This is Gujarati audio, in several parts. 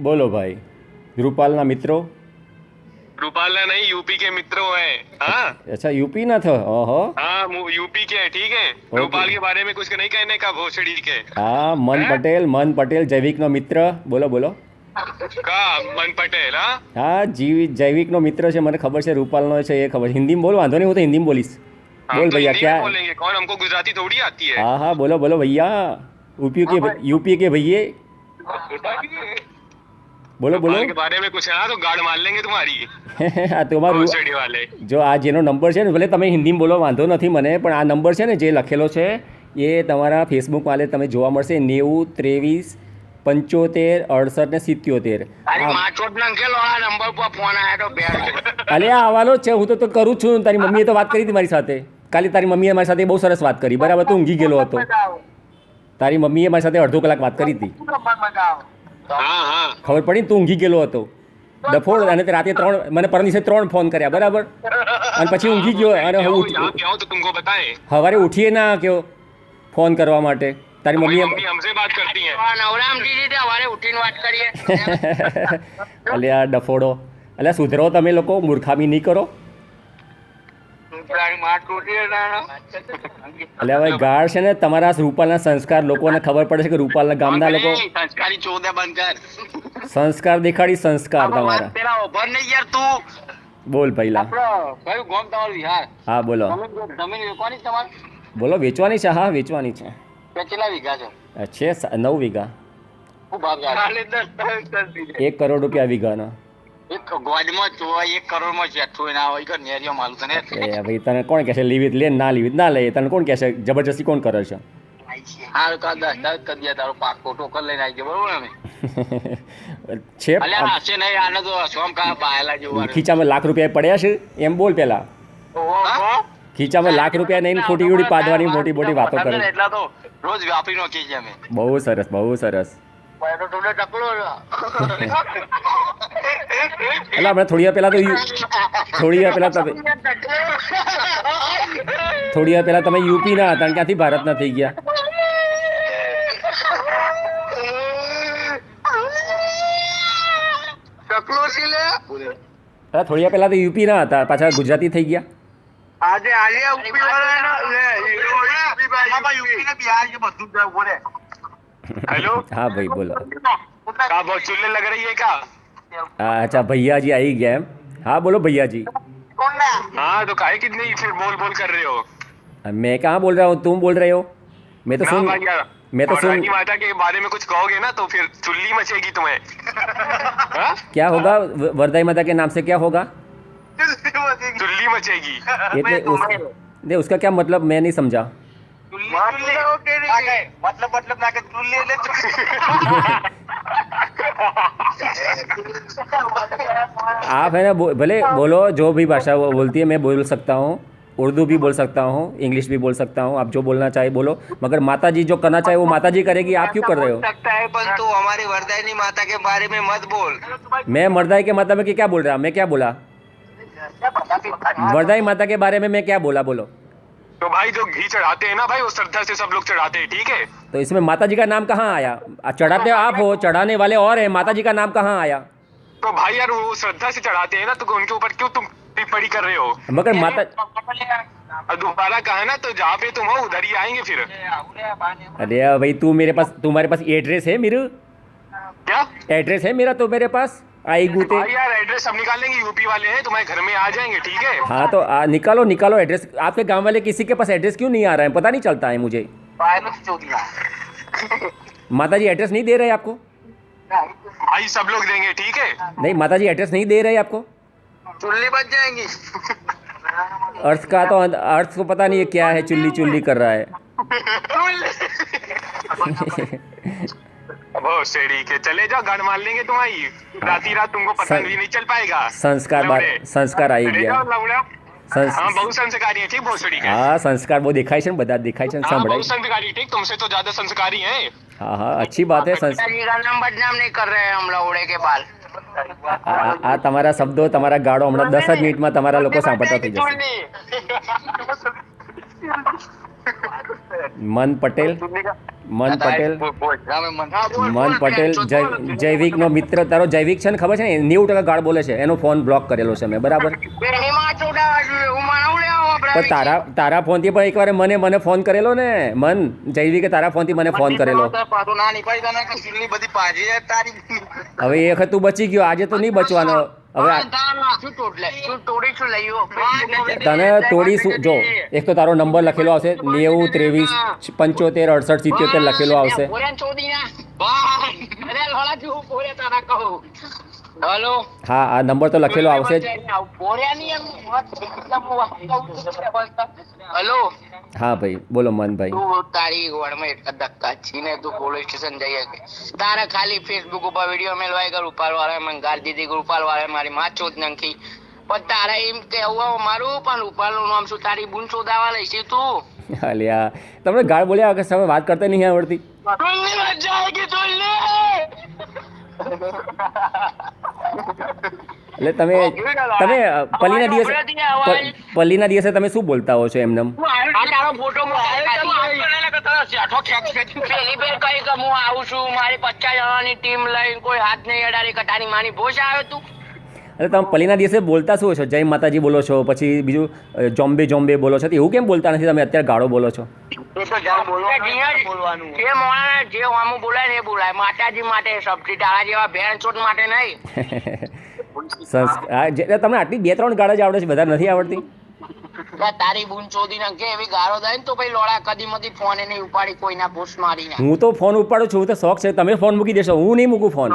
बोलो भाई रूपालना मित्रों रूपालना नहीं, यूपी के मित्रों हैं। हाँ अच्छा यूपी ना था ओहो हाँ, यूपी के हैं, ठीक है। रूपाल के बारे में कुछ नहीं कहने का, भोसड़ी के। हाँ मन पटेल जैविक नो मित्र बोलो बोलो का मन पटेल? हाँ हाँ जैविक नो मित्र છે મને ખબર છે રૂપાલનો છે એ ખબર છે હિન્દીમાં બોલ વાંધો નહીં હું તો હિન્દીમાં બોલીશ हम बोल तो भैया हिंदी क्या में बोलेंगे, कौन हमको गुजराती थोड़ी आती है। हाँ हाँ बोलो बोलो भैया यूपी के भैया बोलो बोलो रूपाल के बारे में कुछ है ना तो गाड़ मार लेंगे तुम्हारी, આ તમારું भोसड़ी वाले। જો આ જેનો નંબર છે ને ભલે તમે હિન્દીમાં બોલો વાંધો નથી મને પણ આ નંબર છે ને જે લખેલો છે એ તમારા ફેસબુક વાલે તમે જોવા મળશે 90 23 75 68 ને 77 અલે આ આવવાનો જ છે હું તો કરું જ છું તારી મમ્મીએ તો વાત કરી હતી મારી સાથે કાલે તારી મમ્મીએ મારી સાથે બહુ સરસ વાત કરી બરાબર તું ઊંઘી ગયેલો હતો તારી મમ્મીએ મારી સાથે અડધો કલાક વાત કરી હતી हाँ हाँ ખબર પડી ને તું ઊંઘી ગયેલો હતો ડફોડ અને તે રાતે 3 મને પરમ દિવસે 3 ફોન કર્યા બરાબર અને પછી ઊંઘી ગયો અને यहाँ क्या हो तो तुमको बताएं। સવારે ઉઠીએ ના કયો ફોન કરવા માટે તારી हमारी મમ્મીએ मम्मी हमसे बात करती हैं। અલ્યા ડફોડો અલ્યા સુધરો તમે લોકો મૂર્ખામી નહીં કરો અલ્યા ભાઈ ગાળ છે ને તમારા રૂપાલના સંસ્કાર લોકોને ખબર પડે છે કે રૂપાલના ગામના લોકો संस्कारी चौदह बनकर સંસ્કાર દેખાડી સંસ્કાર તમારા तेरा ओवर नहीं यार तू। બોલ પહેલા કયું ગામ તમારું? વિહાર? હા બોલો જમીન વેચવાની તમારે? બોલો વેચવાની છે હા વેચવાની છે કેટલા વીઘા છે? છે 9 વીઘા ખૂબ ભાગ 1 કરોડ રૂપિયા વીઘાના એક ગોડમાં તો 1 કરોડમાં જેઠું ના હોય કે નેરિયો માલું તને એ ભાઈ તને કોણ કહેશે લીવિત લે ના લીવિત ના લે તને કોણ કહેશે જબરજસ્તી કોણ કરે છે હાલ કા 10 કરી દે તારો પાકો ટોકન લઈને આવી ગયો બરોબર અમે છે અલ્યા હશે નહીં આને તો સોમ કા બાયલા જેવું ખીચામાં લાખ રૂપિયા પડ્યા છે એમ બોલ પેલા ખીચામાં લાખ રૂપિયા નહીં ખોટી ઉડી પાડવાની મોટી મોટી વાતો કરે એટલા તો રોજ વાપરી નો કીજે અમે બહુ સરસ બહુ સરસ પાયરો ટોલે ટકલો એટલે આપણે થોડી વાર પહેલા તો થોડી વાર પહેલા તમે યુપી ના હતા ક્યાંથી ભારતના થઈ ગયા ટકલો છે લે થોડી વાર પહેલા તો યુપી ના હતા પાછા ગુજરાતી થઈ ગયા આજે યુપી વાળા લે યુપી ને બિહાર કે બધું જ બોલે। हेलो हाँ भाई बोलो क्या बहुत चुल्ले लग रही है क्या? अच्छा भैया जी आई गया है हाँ बोलो भैया जी हाँ तो काहे कितनी फिर बोल बोल कर रहे हो? मैं कहाँ बोल रहा हूँ तुम बोल रहे हो मैं तो सुन रानी माता के बारे में कुछ कहोगे ना तो फिर चुल्ली मचेगी तुम्हें। हाँ? क्या होगा वरदाई माता के नाम से क्या होगा चुल्ली मचेगी। उसका क्या मतलब मैं नहीं समझा मतलब ना के चुल्ली ले आप है ना भले बोलो जो भी भाषा वो बोलती है मैं बोल सकता हूँ उर्दू भी बोल सकता हूँ इंग्लिश भी बोल सकता हूँ आप जो बोलना चाहे बोलो मगर माता जी जो करना चाहे वो माता जी करेगी आप क्यों कर रहे हो सकता है पर तू हमारी वरदायनी माता के बारे में मत बोल। मैं मर्दाई के माता में क्या बोल रहा मैं क्या बोला वरदाई माता के बारे में मैं क्या बोला बोलो तो भाई जो घी चढ़ाते हैं ना भाई वो श्रद्धा से सब लोग चढ़ाते हैं, ठीक है। तो इसमें माता जी का नाम कहाँ आया चढ़ाते आप हो चढ़ाने वाले और है माता जी का नाम कहाँ आया तो भाई यार वो श्रद्धा से चढ़ाते हैं ना तो उनके ऊपर क्यों तुम टिप्पणी कर रहे हो? मगर माता दोबारा कहा ना तो जहाँ पे तुम हो उधर ही आएंगे फिर। अरे भाई तू मेरे पास तुम्हारे पास एड्रेस है मेरे क्या एड्रेस है मेरा तो मेरे पास आई गूते यार एड्रेस सब निकाल लेंगे, यूपी वाले हैं तुम्हारे घर में आ जाएंगे, ठीक है। हाँ तो निकालो एड्रेस आपके गांव वाले किसी के पास एड्रेस क्यों नहीं आ रहा है पता नहीं चलता है मुझे माता जी एड्रेस नहीं दे रहे आपको भाई सब लोग देंगे, ठीक है। नहीं माता जी एड्रेस नहीं दे रहे आपको चुल्ली बच जाएंगी। अर्थ को पता नहीं है क्या है चुल्ली चुल्ली कर रहा है बहुत सेड़ी के चले जाओ गाड़ मार लेंगे तुम्हारी राती रात तुमको पता भी नहीं चल पाएगा। संस्कार आई गया हाँ बहुत संस्कारी है, ठीक भोसड़ी के। हाँ संस्कार वो दिखाई છે બધા દેખાય છે हाँ बहुत संस्कारी, ठीक तुमसे तो ज्यादा संस्कारी हैं। हाँ हाँ अच्छी बात है संस्कार का नाम बदनाम नहीं कर रहे हैं हम लौड़े के बाल। આ તમારા શબ્દો તમારા ગાળો હમણાં 10 જ મિનિટમાં તમારા લોકો સાંભળતા થઈ જશે मन पटेल મન પટેલ મન પટેલ જૈવિકનો મિત્ર તારો જૈવિક છે ને ખબર છે ને 90% ગાળ બોલે છે એનો ફોન બ્લોક કરેલો છે મેં બરાબર પણ તારા ફોનથી પણ એકવાર મને ફોન કરેલો ને મન જૈવિકે તારા ફોનથી મને ફોન કરેલો હવે એ વખત તું બચી ગયો આજે તો નહીં બચવાનો હવે તને તોડી શું જો એક તો તારો નંબર લખેલો આવશે 90 23 75 68 77 લખેલો આવશે હેલો હા આ નંબર તો લખેલો આવશે જ હેલો હા ભાઈ બોલો મનભાઈ તું તારી વડમાં એટલા ધક્કા છીને તું પોલીસ સ્ટેશન જઈ શકે તારે ખાલી ફેસબુક ઉપર વિડીયો મેલવાય કર રૂપાલ વાળા મને ગાળ દીધી રૂપાલ વાળા મારી માં ચોદ નાખી પણ તારે એમ કેવું મારું પણ રૂપાલનું નામ શું તારી બૂન ચોદાવા લઈશ તું અલ્યા તમને ગાળ બોલ્યા વગર તમે વાત કરતા નહીં આવડતી એટલે તમે પલ્લીના દિવસે તમે શું બોલતા હો છો એમને હું આવું છું મારી 50 જણાની ટીમ લઈને કોઈ હાથ નહીં અડાડી કટાની માની ભોજ આવ્યો તું એટલે તમે પલ્લીના દિવસે બોલતા શું છો જય માતાજી બોલો છો પછી બીજું જોમ્બે બોલો છો એવું કેમ બોલતા નથી તમે અત્યારે ગાળો બોલો છો જે વામું બોલાય ને એ બોલાય માતાજી માટે સબ્જી તારા જેવા ભેણ ચોટ માટે નહીં તમને આટલી 2-3 ગાળો જ આવડે છે બધા નથી આવડતી તારી બૂન ચોદી નાખે એવી ગાળો દે ને તો ભાઈ લોડા કદી મધી ફોન નહીં ઉપાડી કોઈના પોસ્ટ મારીને હું તો ફોન ઉપાડું છું તો શોખ છે તમે ફોન મૂકી દેશો હું નહીં મૂકું ફોન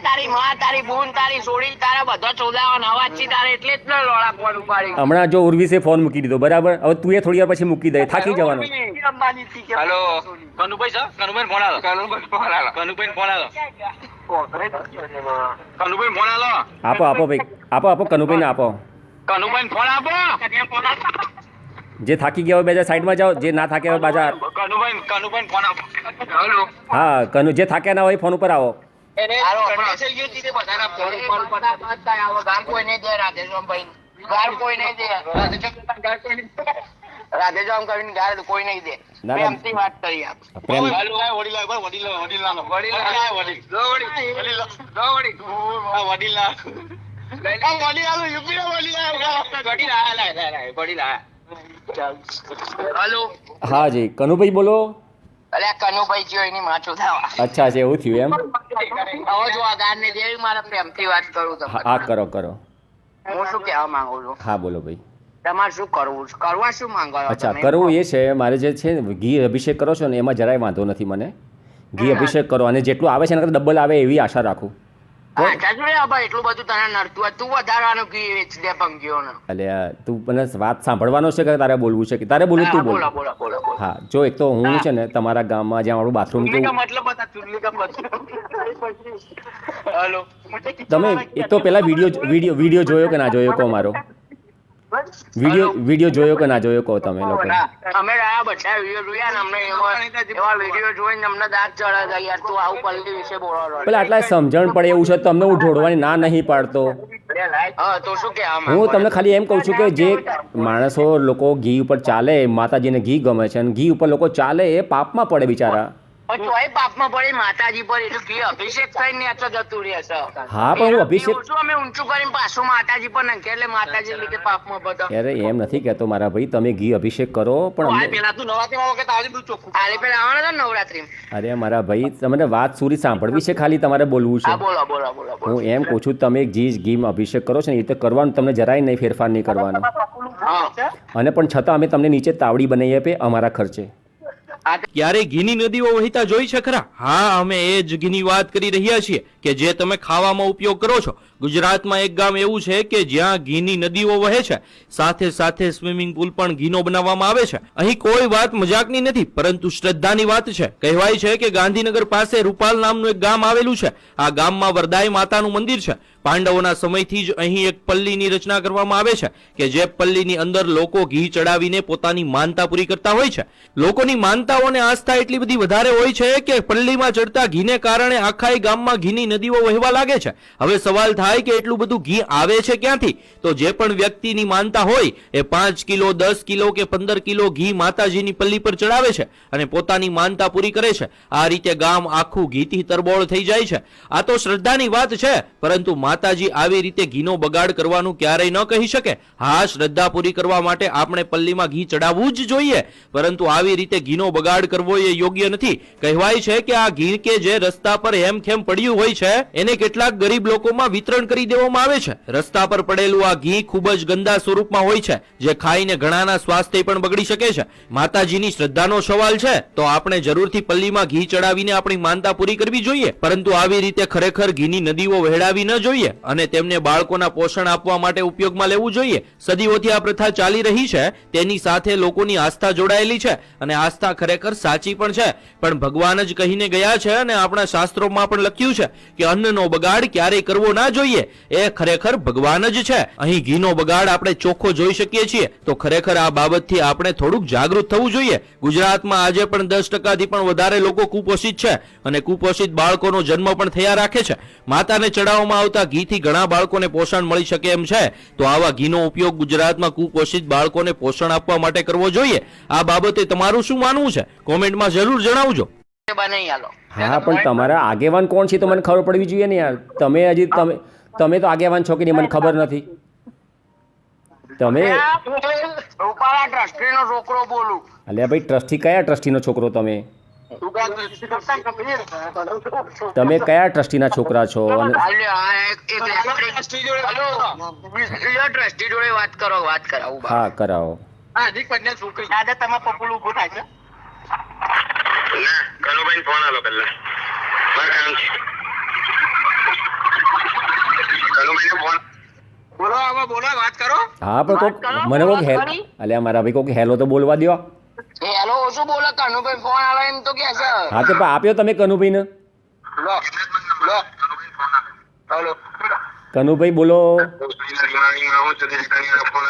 તારી માં તારી બૂન તારી સોડી તારા બધા ચોદાવાનો અવાજ છે તારે એટલે જ લોડા ફોન ઉપાડી હમણાં જો ઉર્વિશે ફોન મૂકી દીધો બરાબર હવે તું એ થોડી વાર પછી મૂકી દે થાકી જવાનો hello Kanubhai sir Kanubhai phone આલો કનુભાઈ ફોન આલો આપો ભાઈ આપો કનુભાઈ ને આપો કનુભાઈ ફોન આપો જે થાકી ગયા હોય બે સાઈડમાં જાઓ જે ના થાક્યા હોય બાજા કનુભાઈ ફોન આપો હેલો હા જે થાક્યા ના હોય ફોન ઉપર આવો રાધેજામ કરીને ગાળ કોઈ નહીં દે પ્રેમથી વાત કરી આપ હા જી કનુભાઈ બોલો અરે કનુભાઈ જો એની માથું થવા અચ્છા છે એવું થયું એમ હવે જો આ ગાળ ને દેવી મારા પ્રેમથી વાત કરું તો હા કરો હું શું કહેવા માંગુ છું હા બોલો ભાઈ તમારે શું કરવું કરવા શું માંગો અચ્છા કરવું એ છે મારે જે છે ને ઘી અભિષેક કરો છો ને એમાં જરાય વાંધો નથી મને ઘી અભિષેક કરો અને જેટલું આવે છે એના કરતાં ડબલ આવે એવી આશા રાખું એટલું બધું તને નડતું હોય તું વધારવાનું ઘી વેચ દે પંખીઓને એટલે તું મને વાત સાંભળવાનો છે કે તારે બોલવું છે કે તારે બોલવું તું બોલ હા જો એક તો હું છે ને તમારા ગામમાં જ્યાં મારું બાથરૂમ તમે એક તો પેલા વિડીયો જોયો કે ના જોયો કહો મારો વિડીયો જોયો કે ના જોયો કહો તમે લોકો અમે બધા વિડીયો જોયા ને અમને એવા વિડીયો જોઈને અમને દાંત ચડે યાર તું આવું પલ્લી વિશે બોલો પેલા આટલા સમજણ પડે એવું છે તમને હું ઢોળવાની ના નહીં પાડતો તો શું કે હું તમને ખાલી એમ કહું છું કે જે માણસો લોકો ઘી ઉપર ચાલે માતાજીને ઘી ગમે છે અને ઘી ઉપર લોકો ચાલે એ પાપમાં પડે બિચારા પાપમાં પડે માતાજી પર એટલું ઘી અભિષેક થઈને નેચો જતું રહે છે હા પણ હું અભિષેક અમે ઊંચું કરીને પાછું માતાજી પર નાખીએ એટલે માતાજી લીધે પાપમાં બધા અરે એમ નથી કહેતો મારા ભાઈ તમે ઘી અભિષેક કરો પણ પેલા તું નવરાત્રીમાં વખત આવજે બધું ચોખ્ખું આલે પેલા આવવાનો હતો નવરાત્રીમાં અરે મારા ભાઈ તમને વાત સુરી સાંભળવી છે ખાલી તમારે બોલવું છે બોલો હું એમ કહું છું તમે ઘીમાં અભિષેક કરો છો ને એ તો કરવાનું તમને જરાય નહીં ફેરફાર નહીં કરવાનો અને પણ છતાં અમે તમને નીચે તાવડી બનાવી આપે અમારા ખર્ચે ક્યારે ઘીની નદીઓ વહેતા જોઈ છે ખરા? હા, અમે એ જ ઘીની વાત કરી રહ્યા છીએ કે જે તમે ખાવામાં ઉપયોગ કરો છો. ગુજરાતમાં એક ગામ એવું છે કે જ્યાં ઘીની નદીઓ વહે છે, સાથે સાથે સ્વિમિંગ પુલ પણ ઘીનો બનાવવામાં આવે છે. અહીં કોઈ વાત મજાકની નથી, પરંતુ શ્રદ્ધાની વાત છે. કહેવાય છે કે ગાંધીનગર પાસે રૂપાલ નામનું એક ગામ આવેલું છે. આ ગામમાં વરદાય માતાનું મંદિર છે, પાંડવોના સમયથી જ અહીં એક પલ્લીની રચના કરવામાં આવે છે કે જે પલ્લીની અંદર લોકો ઘી ચડાવીને પોતાની માનતા પૂરી કરતા હોય છે. લોકોની માનતાઓને આસ્થા એટલી બધી વધારે હોય છે કે પલ્લીમાં ચડતા ઘીને કારણે આખા ગામમાં ઘીની નદીઓ વહેવા લાગે છે. હવે સવાલ થાય કે એટલું બધું ઘી આવે છે ક્યાંથી? તો જે પણ વ્યક્તિની માનતા હોય એ 5 કિલો 10 કિલો કે 15 કિલો ઘી માતાજીની પલ્લી પર ચડાવે છે અને પોતાની માનતા પૂરી કરે છે. આ રીતે ગામ આખું ઘીથી તરબોળ થઈ જાય છે. આ તો શ્રદ્ધાની વાત છે, પરંતુ માતાજી આવી રીતે ઘીનો બગાડ કરવાનું ક્યારેય ન કહી શકે. હા, શ્રદ્ધા પૂરી કરવા માટે આપણે પલ્લીમાં ઘી ચડાવવું જ જોઈએ, પરંતુ આવી રીતે ઘીનો બગાડ કરવો એ યોગ્ય નથી. કહેવાય છે કે આ ઘી કે જે રસ્તા પર હેમખેમ પડ્યું હોય છે એને કેટલાક ગરીબ લોકોમાં વિતરણ કરી દેવામાં આવે છે. રસ્તા પર પડેલું આ ઘી ખૂબ જ ગંદા સ્વરૂપમાં હોય છે, જે ખાઈને ઘણાના સ્વાસ્થ્ય પણ બગડી શકે છે. માતાજીની શ્રદ્ધાનો સવાલ છે તો આપણે જરૂરથી પલ્લીમાં ઘી ચડાવીને આપણી માનતા પૂરી કરવી જોઈએ, પરંતુ આવી રીતે ખરેખર ઘીની નદીઓ વહેડાવી ન જોઈએ અને તેમને બાળકોના પોષણ આપવા માટે ઉપયોગમાં લેવું જોઈએ. સદીઓથી આ પ્રથા ચાલી રહી છે, તેની સાથે લોકોની આસ્થા જોડાયેલી છે અને આસ્થા ખરેખર સાચી પણ છે. પણ ભગવાન જ કહીને ગયા છે અને આપણા શાસ્ત્રોમાં પણ લખ્યું છે કે અન્નનો બગાડ ક્યારેય કરવો ના જોઈએ. એ ખરેખર ભગવાન જ છે. અહીં ઘીનો બગાડ આપણે ચોખ્ખો જોઈ શકીએ છીએ, તો ખરેખર આ બાબતથી આપણે થોડુંક જાગૃત થવું જોઈએ. ગુજરાતમાં આજે પણ 10%થી પણ વધારે લોકો કુપોષિત છે અને કુપોષિત બાળકોનો જન્મ પણ થયા રાખે છે. માતાને ચડાવવામાં આવતા ઘીથી ઘણા બાળકોને પોષણ મળી શકે એમ છે, તો આવા ઘીનો ઉપયોગ ગુજરાતમાં કુપોષિત બાળકોને પોષણ આપવા માટે કરવો જોઈએ. આ બાબતે તમારું શું માનવું છે? કોમેન્ટમાં જરૂર જણાવજો. બનાવી આલો. હા, પણ તમારા આગેવાન કોણ છે તો મને ખબર પડવી જોઈએ ને યાર. તમે તો આગેવાન છો કે નહીં મને ખબર નથી. તમે રૂપાલા ટ્રસ્ટીનો છોકરો બોલું. અલ્યા ભાઈ, ટ્રસ્ટી કયા ટ્રસ્ટીનો છોકરો તમે? તમે કયા ટ્રસ્ટીના છોકરા છો? અને ટ્રસ્ટી જોડે વાત કરાવું. હા, કરાવો. દાદા તમારા પપ્પુ ઉભો થાય છે. કનુભાઈ ફોન આલો પહેલા. કનુભાઈ ફોન બોલો. આમાં બોલો, વાત કરો. હા, પણ કોક મને કોક હેલ અલ્યા મારા ભાઈ કોક હેલો તો બોલવા દ્યો. હેલો ઓછું બોલો. કનુભાઈ ફોન આવે એમ તો કે છે. હા, તે આપ્યો તમે કનુભાઈને. લો લો. હેલો કનુભાઈ બોલો. ફોન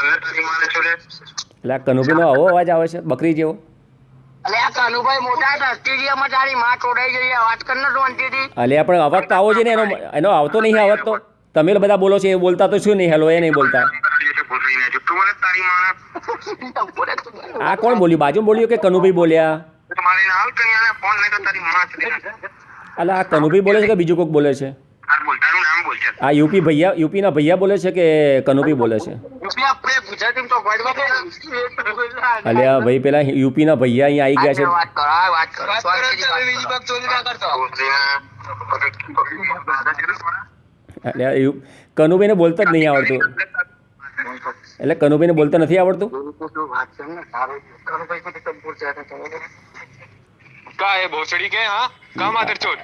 એટલે કનુભાઈનો આવો અવાજ આવે છે બકરી જેવો. અલે આ કનુભાઈ મોટા ટ્રસ્ટી માં તારી માં ચોડાઈ ગઈ. વાત કર ને શાંતિથી. અલ્યા પણ અવાજ તો આવો છે ને, એનો આવતો નહીં અવાજ તો. તમે બધા બોલો છો એ બોલતા તો શું નહીં? હેલો એ નહીં બોલતા. આ કોણ બોલ્યું? બાજુમાં બોલ્યું કે કનુભાઈ બોલ્યા? અલા, આ કનુભાઈ બોલે છે કે બીજું કોઈક બોલે છે? આ યુપીના ભૈયા બોલે છે કે કનુભાઈ બોલે છે? અલ્યા ભાઈ, પેલા યુપીના ભૈયા અહીંયા આવી ગયા છે. કનુભાઈને બોલતા જ નહીં આવડતું. એટલે કનુભાઈને બોલતા નથી આવડતું.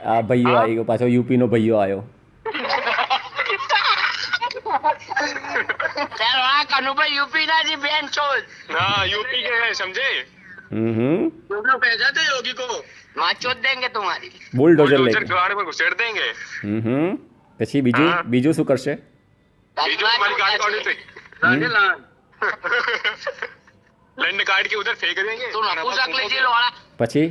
આ ભૈયો આવી ગયો પાછો, યુપીનો ભૈયો આવ્યો. કનુભાઈ યુપી ના जी बहन चोद. हाँ, यूपी के हैं, समझे? तुमने भेजा थे योगी को. माँ चोद देंगे तुम्हारी. बुलडोजर बुलडोजर लेके. गाड़ी में घुसेड़ देंगे. પછી બીજું શું કરશે? बीजू हमारी गाड़ी काट देते. लैंड काट के उधर फेंक देंगे. તું નપુસક લઈ જઈ લોડા. પછી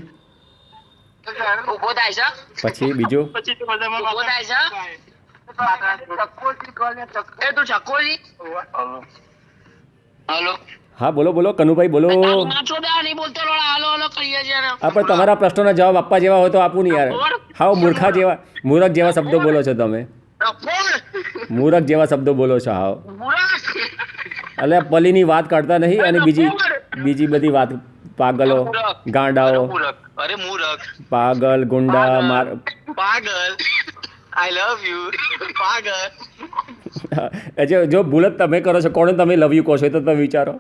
ઉભો થાય છે. પછી બીજું ઉભો થાય છે. એ તું ચકોલી. હલો. હા, બોલો બોલો કનુભાઈ બોલો. ના ચોદા નહીં બોલતો લોડા. હલો હલો કહીએ છે ને. હા, પણ તમારા પ્રશ્નોના જવાબ આપવા જેવા હોય તો આપું નહીં યાર. હાવ મૂર્ખ જેવા શબ્દો બોલો છો તમે. મૂર્ખ જેવા શબ્દો બોલો છો હાવ. એટલે પલીની વાત કરતા નહીં અને બીજી બધી વાત. પાગલો, ગાંડાઓ, અરે મૂરખ, પાગલ, ગુંડા, માર. પાગલ, આઈ લવ યુ, પાગલ. જો ભૂલ જ તમે કરો છો, કોને તમે લવ યુ કહો છો? તો તમે વિચારો.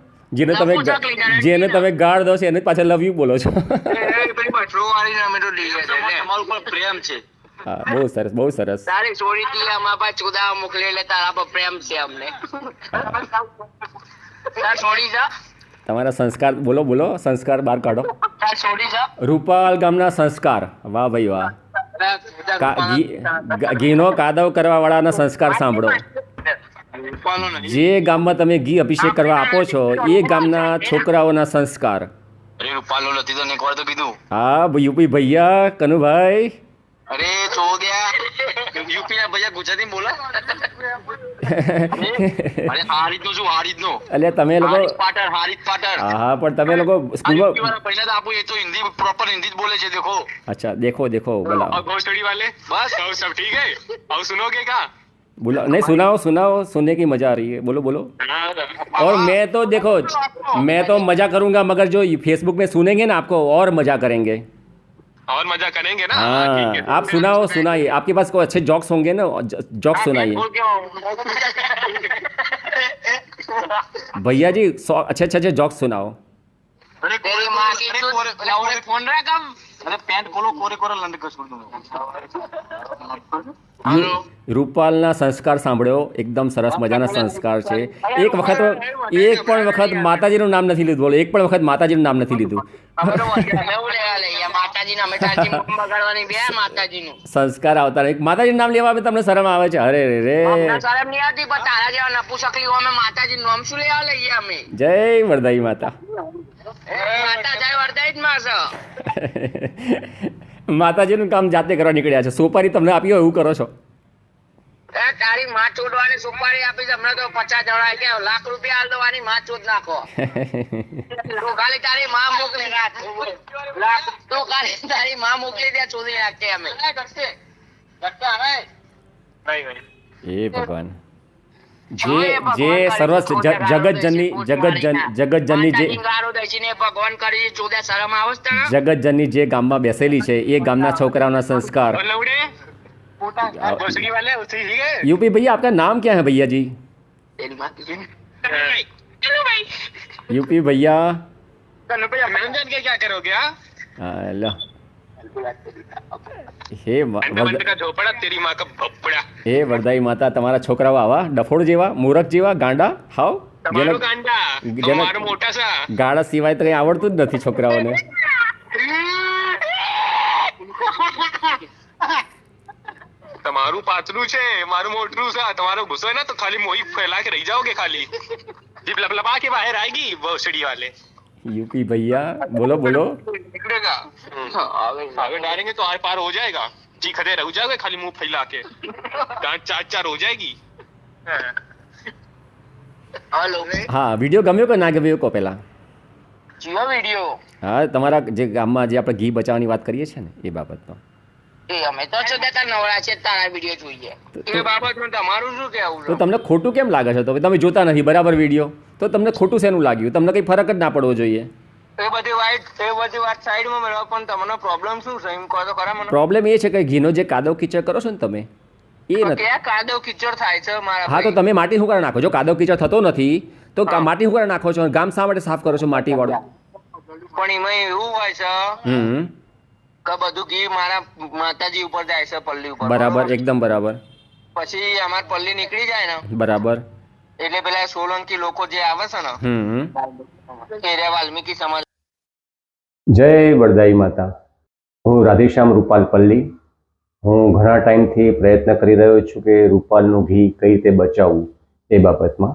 જેને તમે ગાળ દો છો એને પાછળ લવ યુ બોલો છો. પ્રેમ છે. હા, બહુ સરસ, બહુ સરસ. તારી છોડી થી અમારા પાસે ચુદા મોકલી એટલે તારા પર પ્રેમ છે અમને. તાર છોડી જા. તમારા સંસ્કાર બોલો સંસ્કાર બહાર કાઢો. તાર છોડી જા. રૂપાલ ગામના સંસ્કાર. વાહ ભાઈ વાહ. ઘીનો કાદવ કરવાવાળાના સંસ્કાર સાંભળો. રૂપાલો નહીં. જે ગામમાં તમે ઘી અભિષેક કરવા આપો છો એ ગામના છોકરાઓના સંસ્કાર. અરે રૂપાલો નથી તો એક વાર તો કીધું. હા યુપી ભૈયા કનુભાઈ. અરે ચોદ્યા યુપી ના ભૈયા ગુજરાતી બોલા. અરે હારીજ નો શું હારીજ નો. એટલે તમે લોકો હારીજ પાટર. હા પણ તમે લોકો સ્કૂલમાં पहले तो आपको ये तो हिंदी प्रॉपर हिंदी बोले छे देखो. अच्छा देखो बोला और घोसड़ी वाले बस और सब ठीक है. अब सुनोगे क्या? बोला नहीं सुनाओ सुनने की मजा आ रही है बोलो. और मैं तो देखो मैं तो मजा करूंगा मगर जो फेसबुक में सुनेंगे ना आपको और मजा करेंगे. और मजा करेंगे ना. हाँ आप सुनाइए आपके पास कोई अच्छे जॉक्स होंगे ना जॉक्स सुनाइए भैया जी. अच्छे जॉक्स सुनाओ. तेरी माँ की लौड़े फोन रहा कब अरे पैंट खोलो कोरे कोरे लंड कर छोड़ दूंगा. રૂપાલના સંસ્કાર સાંભળ્યો એકદમ સરસ મજાના સંસ્કાર છે. એક પણ વખત માતાજીનું નામ નથી લીધું. બોલો એક પણ વખત માતાજીનું નામ નથી લીધું. માતાજીને અમે ચાલતી બગાડવાની બે માતાજીનું સંસ્કાર આવતા નહીં. માતાજીનું નામ લેવા તમને શરમ આવે છે. અરે રે શરમ નહીં આવતી પણ તારા જેવા નપુસકલીઓ અમે માતાજીનું નામ શું લેવા લઈએ અમે. જય વરદાઈ માતા. માતા જય વરદાઈ જ માં છે. માતાજીનું કામ જાતે કરવા નીકળ્યા છે. સોપારી તમને આપી હોય એવું કરો છો. તારી માં ચોદવાની સુપારી આપી છે હમણાં તો 50 જણા કે લાખ રૂપિયા આલ દવાની માં ચોદ નાખો. તું ખાલી તારી માં મોકલી તું ખાલી તારી માં મોકલી દે ચોદી નાખે અમે. એ ભગવાન જે સર્વ જગતજનની જે ભગવાન કરી ચોદા શરમ આવે છે તને? જગતજનની જે ગામમાં બેસેલી છે એ ગામના છોકરાઓના संस्कार. घोसड़ी वाले उसी ही है. यूपी भैया आपका नाम क्या है भैया जी? તેરી માં કીધું ને. यूपी भैया कन्नू भैया मेहनत के क्या करोगे हाँ? लो હે अंडा का झोपड़ा तेरी माँ का भपड़ा. હે વરદાઈ માતા તમારા છોકરાઓ આવા ડફોડ જેવા મૂરખ જેવા ગાંડા હાવ તમારો ગાંડા તમારો મોટા સા ગાળા સિવાય તો કઈ આવડતું જ નથી છોકરાઓને. તમારું પાતળું છે મારું મોટું છે. તમારો ગુસ્સો है ना तो खाली मोही फैला के रह जाओगे खाली. जीप लपलपा के बाहर आएगी भोसड़ी वाले. यूपी भैया बोलो निकलेगा. आगे डालेंगे तो आर पार हो जाएगा. जी खड़े रह जाओगे खाली मुंह फैला के. दांत चार हो जाएगी. હલો હા વિડીયો ગમ્યો કે ના ગમ્યો કહો પહેલા. જીઓ વિડિયો હા તમારા જે ગામમાં જે આપણે ઘી બચાવવાની વાત કરીએ છીએ ને એ બાબતનો. એ અમે તો છતાં નવરા છે તારા વિડિયો જોઈએ. એ બાબતમાં તમારું શું કહેવું તો તમને ખોટું કેમ લાગે છે? તો તમે જોતા નથી બરાબર વિડીયો તો તમને ખોટું શેનું લાગ્યું? તમને કંઈ ફરક જ ના પડવો જોઈએ. એ બધી વાત સાઈડમાં મેળવો પણ તમને પ્રોબ્લેમ શું છે એમ કહો તો ખરા મને. પ્રોબ્લેમ એ છે કે ઘીનો જે કાદવ કીચડ કરો છો ને તમે એ નથી. ક્યાં કાદવ કિચડ થાય છે મારા હા તો તમે માટી હુંકારા નાખો. જો કાદવ કીચડ થતો નથી તો માટી હુંકારા નાખો છો. ગામ શા માટે સાફ કરો છો માટી વાળું? પણ એમાં એવું હોય છે કે બધું ઘી મારા માતાજી ઉપર જાય છે પલ્લી ઉપર. બરાબર એકદમ બરાબર. પછી અમાર પલ્લી નીકળી જાય ને બરાબર એટલે પેલા સોલંકી લોકો જે આવે છે ને એ રે વાલ્મીકી સમાજ. જય વરદાઈ માતા. હું રાધેશ્યામ રૂપાલ પલ્લી. હું ઘણા ટાઈમથી પ્રયત્ન કરી રહ્યો છું કે રૂપાલનું ઘી કઈ રીતે બચાવવું એ બાબતમાં.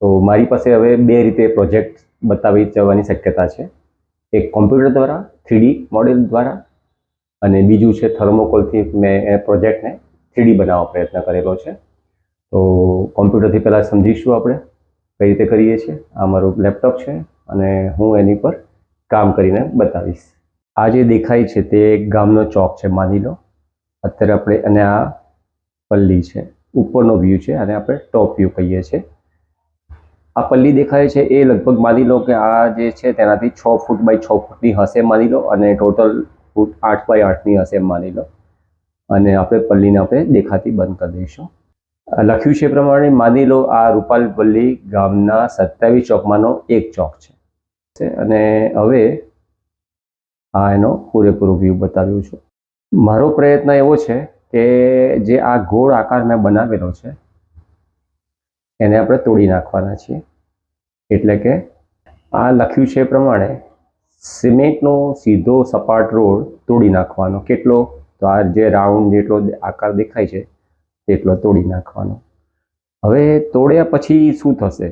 તો મારી પાસે હવે બે રીતે પ્રોજેક્ટ બતાવી જવાની શક્યતા છે. એક કોમ્પ્યુટર દ્વારા 3D મોડેલ દ્વારા અને બીજું છે થર્મોકોલથી મેં એ પ્રોજેક્ટને 3D બનાવવાનો પ્રયત્ન કરેલો છે. તો કોમ્પ્યુટરથી પહેલાં સમજીશું આપણે કઈ રીતે કરીએ છીએ. આ મારું લેપટોપ છે અને હું એની પર કામ કરીને બતાવીશ. આ જે દેખાય છે તે ગામનો ચોક છે માની લો. અત્યારે આપણે અને આ પલ્લી છે ઉપરનો વ્યૂ છે અને આપણે ટોપ વ્યૂ કહીએ છીએ. આ પલ્લી દેખાય છે એ લગભગ માની લો કે આ જે છે તેનાથી 6 ફૂટ બાય 6 ફૂટની હશે માની લો અને ટોટલ ફૂટ 8 બાય 8ની હશે માની લો. અને આપણે પલ્લીને આપણે દેખાતી બંધ કરી દઈશું. લખ્યું છે પ્રમાણે માની લો આ રૂપાલ પલ્લી ગામના 27 ચોકમાંનો એક ચોક છે અને હવે આ એનો પૂરેપૂરો વ્યૂ બતાવ્યો છું. મારો પ્રયત્ન એવો છે કે જે આ ગોળ આકાર મેં બનાવેલો છે એને આપણે તોડી નાખવાના છીએ. એટલે કે આ લખ્યું છે પ્રમાણે સિમેન્ટનો સીધો સપાટ રોડ તોડી નાખવાનો. કેટલો તો આ જે રાઉન્ડ જેટલો આકાર દેખાય છે તેટલો તોડી નાખવાનો. હવે તોડ્યા પછી શું થશે?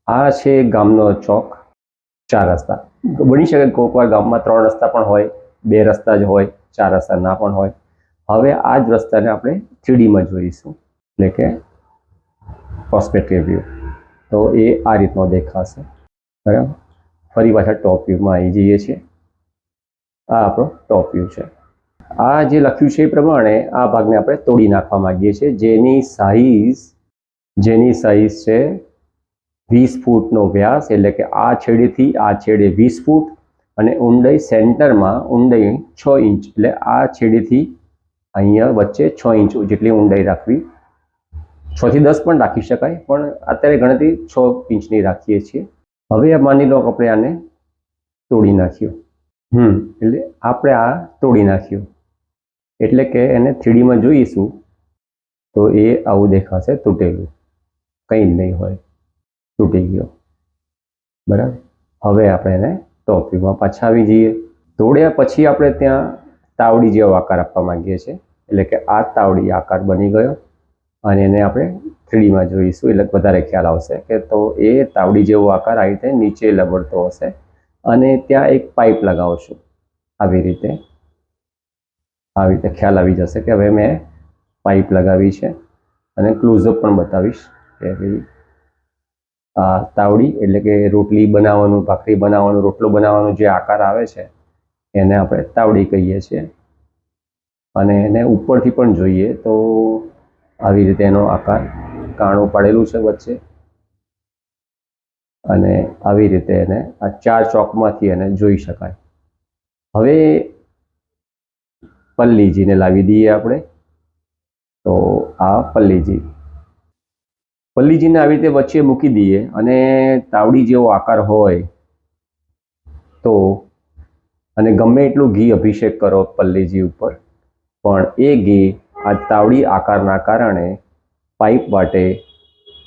આ છે ગામનો ચોક, 4 રસ્તા. બની શકે કોઈક વાર ગામમાં 3 રસ્તા પણ હોય, 2 રસ્તા જ હોય, 4 રસ્તા ના પણ હોય. હવે આ જ રસ્તાને આપણે 3Dમાં જોઈશું, એટલે કે પર્સપેક્ટિવ વ્યૂ. તો એ આ રીતનો દેખાશે. બરાબર. ફરી પાછા ટોપ વ્યૂમાં આવી જઈએ છીએ. આ આપણો ટોપ વ્યૂ છે. આ જે લખ્યું છે એ પ્રમાણે આ ભાગને આપણે તોડી નાખવા માંગીએ છીએ, જેની સાઈઝ છે 20 ફૂટનો વ્યાસ, એટલે કે આ છેડેથી આ છેડે 20 ફૂટ અને ઊંડાઈ સેન્ટરમાં ઊંડાઈ 6 ઇંચ, એટલે આ છેડેથી અહીંયા વચ્ચે 6 ઇંચ જેટલી ઊંડાઈ રાખવી. 6 થી 10 પણ રાખી શકાય, પણ અત્યારે ગણતરી 6 ઇંચની રાખીએ છીએ. હવે માની લો કે આપણે આને તોડી નાખ્યું. એટલે આપણે આ તોડી નાખ્યું, એટલે કે એને 3Dમાં જોઈશું તો એ આવું દેખાશે, તૂટેલું, કંઈ જ નહીં હોય, તૂટી ગયો. બરાબર. હવે આપણે એને ટોપ વ્યૂમાં પાછા આવી જઈએ. તોડ્યા પછી આપણે ત્યાં તાવડી જેવો આકાર આપવા માંગીએ છીએ, એટલે કે આ તાવડી આકાર બની ગયો અને એને આપણે 3Dમાં જોઈશું એટલે વધારે ખ્યાલ આવશે કે તો એ તાવડી જેવો આકાર આ રીતે નીચે લબડતો હશે અને ત્યાં એક પાઇપ લગાવશું. આવી રીતે ખ્યાલ આવી જશે કે હવે મેં પાઇપ લગાવી છે અને ક્લોઝઅપ પણ બતાવીશ કે ભાઈ આ તાવડી એટલે કે રોટલી બનાવવાનું, ભાખરી બનાવવાનું, રોટલો બનાવવાનો જે આકાર આવે છે એને આપણે તાવડી કહીએ છીએ. અને એને ઉપરથી પણ જોઈએ તો આવી રીતે એનો આકાર કાણું પાડેલું છે વચ્ચે અને આવી રીતે એને આ 4 ચોકમાંથી એને જોઈ શકાય. હવે પલ્લીજીને લાવી દઈએ આપણે. તો આ પલ્લીજીને આવી રીતે વચ્ચે મૂકી દઈએ અને તાવડી જેવો આકાર હોય તો, અને ગમે એટલું ઘી અભિષેક કરો પલ્લીજી ઉપર, પણ એ ઘી આ તાવડી આકારના કારણે પાઇપ વાટે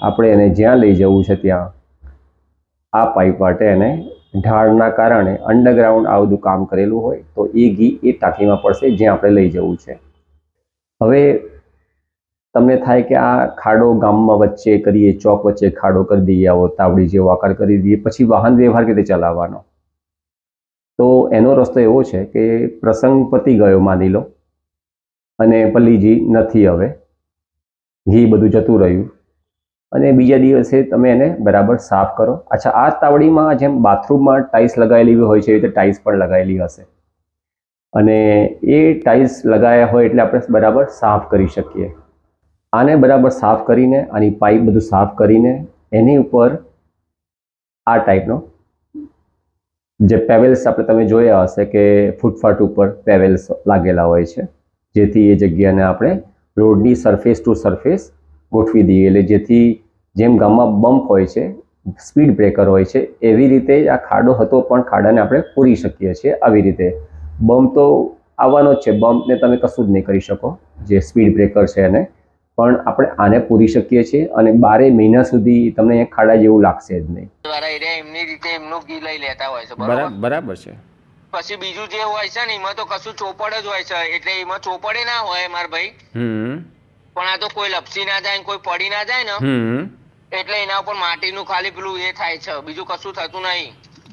આપણે એને જ્યાં લઈ જવું છે ત્યાં આ પાઇપ વાટે એને ઢાળના કારણે અંડરગ્રાઉન્ડ આ બધું કામ કરેલું હોય તો એ ઘી એ ટાંકીમાં પડશે જ્યાં આપણે લઈ જવું છે. હવે તમને થાય કે આ ખાડો ગામમાં વચ્ચે કરીએ, ચોક વચ્ચે ખાડો કરી દઈએ, આવો તાવડી જેવો આકાર કરી દઈએ, પછી વાહન વ્યવહાર કેવી રીતે ચલાવવાનો? તો એનો રસ્તો એવો છે કે પ્રસંગ પતી ગયો માની લો અને પલ્લીજી નથી, હવે ઘી બધું જતું રહ્યું અને બીજા દિવસે તમે એને બરાબર સાફ કરો. અચ્છા, આ તાવડીમાં જેમ બાથરૂમમાં ટાઇલ્સ લગાવેલી હોય છે એ રીતે ટાઇલ્સ પણ લગાવેલી હશે અને એ ટાઇલ્સ લગાવ્યા હોય એટલે આપણે બરાબર સાફ કરી શકીએ. આને બરાબર સાફ કરીને, આની પાઇપ બધું સાફ કરીને એની ઉપર આ ટાઈપનો જે પેવેલ્સ આપણે તમે જોયા હશે કે ફૂટપાથ ઉપર પેવેલ્સ લાગેલા હોય છે, જેથી એ જગ્યાને આપણે રોડની સરફેસ ટુ સરફેસ ગોઠવી દઈએ. એટલે જેથી જેમ ગામમાં બમ્પ હોય છે, સ્પીડ બ્રેકર હોય છે, એવી રીતે આ ખાડો હતો પણ ખાડાને આપણે પૂરી શકીએ છીએ. આવી રીતે બમ્પ તો આવવાનો જ છે, બમ્પને તમે કશું જ નહીં કરી શકો, જે સ્પીડ બ્રેકર છે એને, પણ આપણે આને પૂરી શકીએ છીએ અને 12 મહિના સુધી તમને અહીંયા ખાડા જેવું લાગશે જ નહીં. દ્વારા એરિયા એમની રીતે એમનું ઘી લઈ લેતા હોય છે. બરાબર છે. પછી બીજું જે હોય છે ને એમાં તો કશું ચોપડ જ હોય છે, એટલે એમાં ચોપડે ના હોય મારા ભાઈ. પણ આ તો કોઈ લપસી ના જાય, કોઈ પડી ના જાય ને, એટલે એના ઉપર માટીનું ખાલી પેલું એ થાય છે, બીજું કશું થતું નહીં.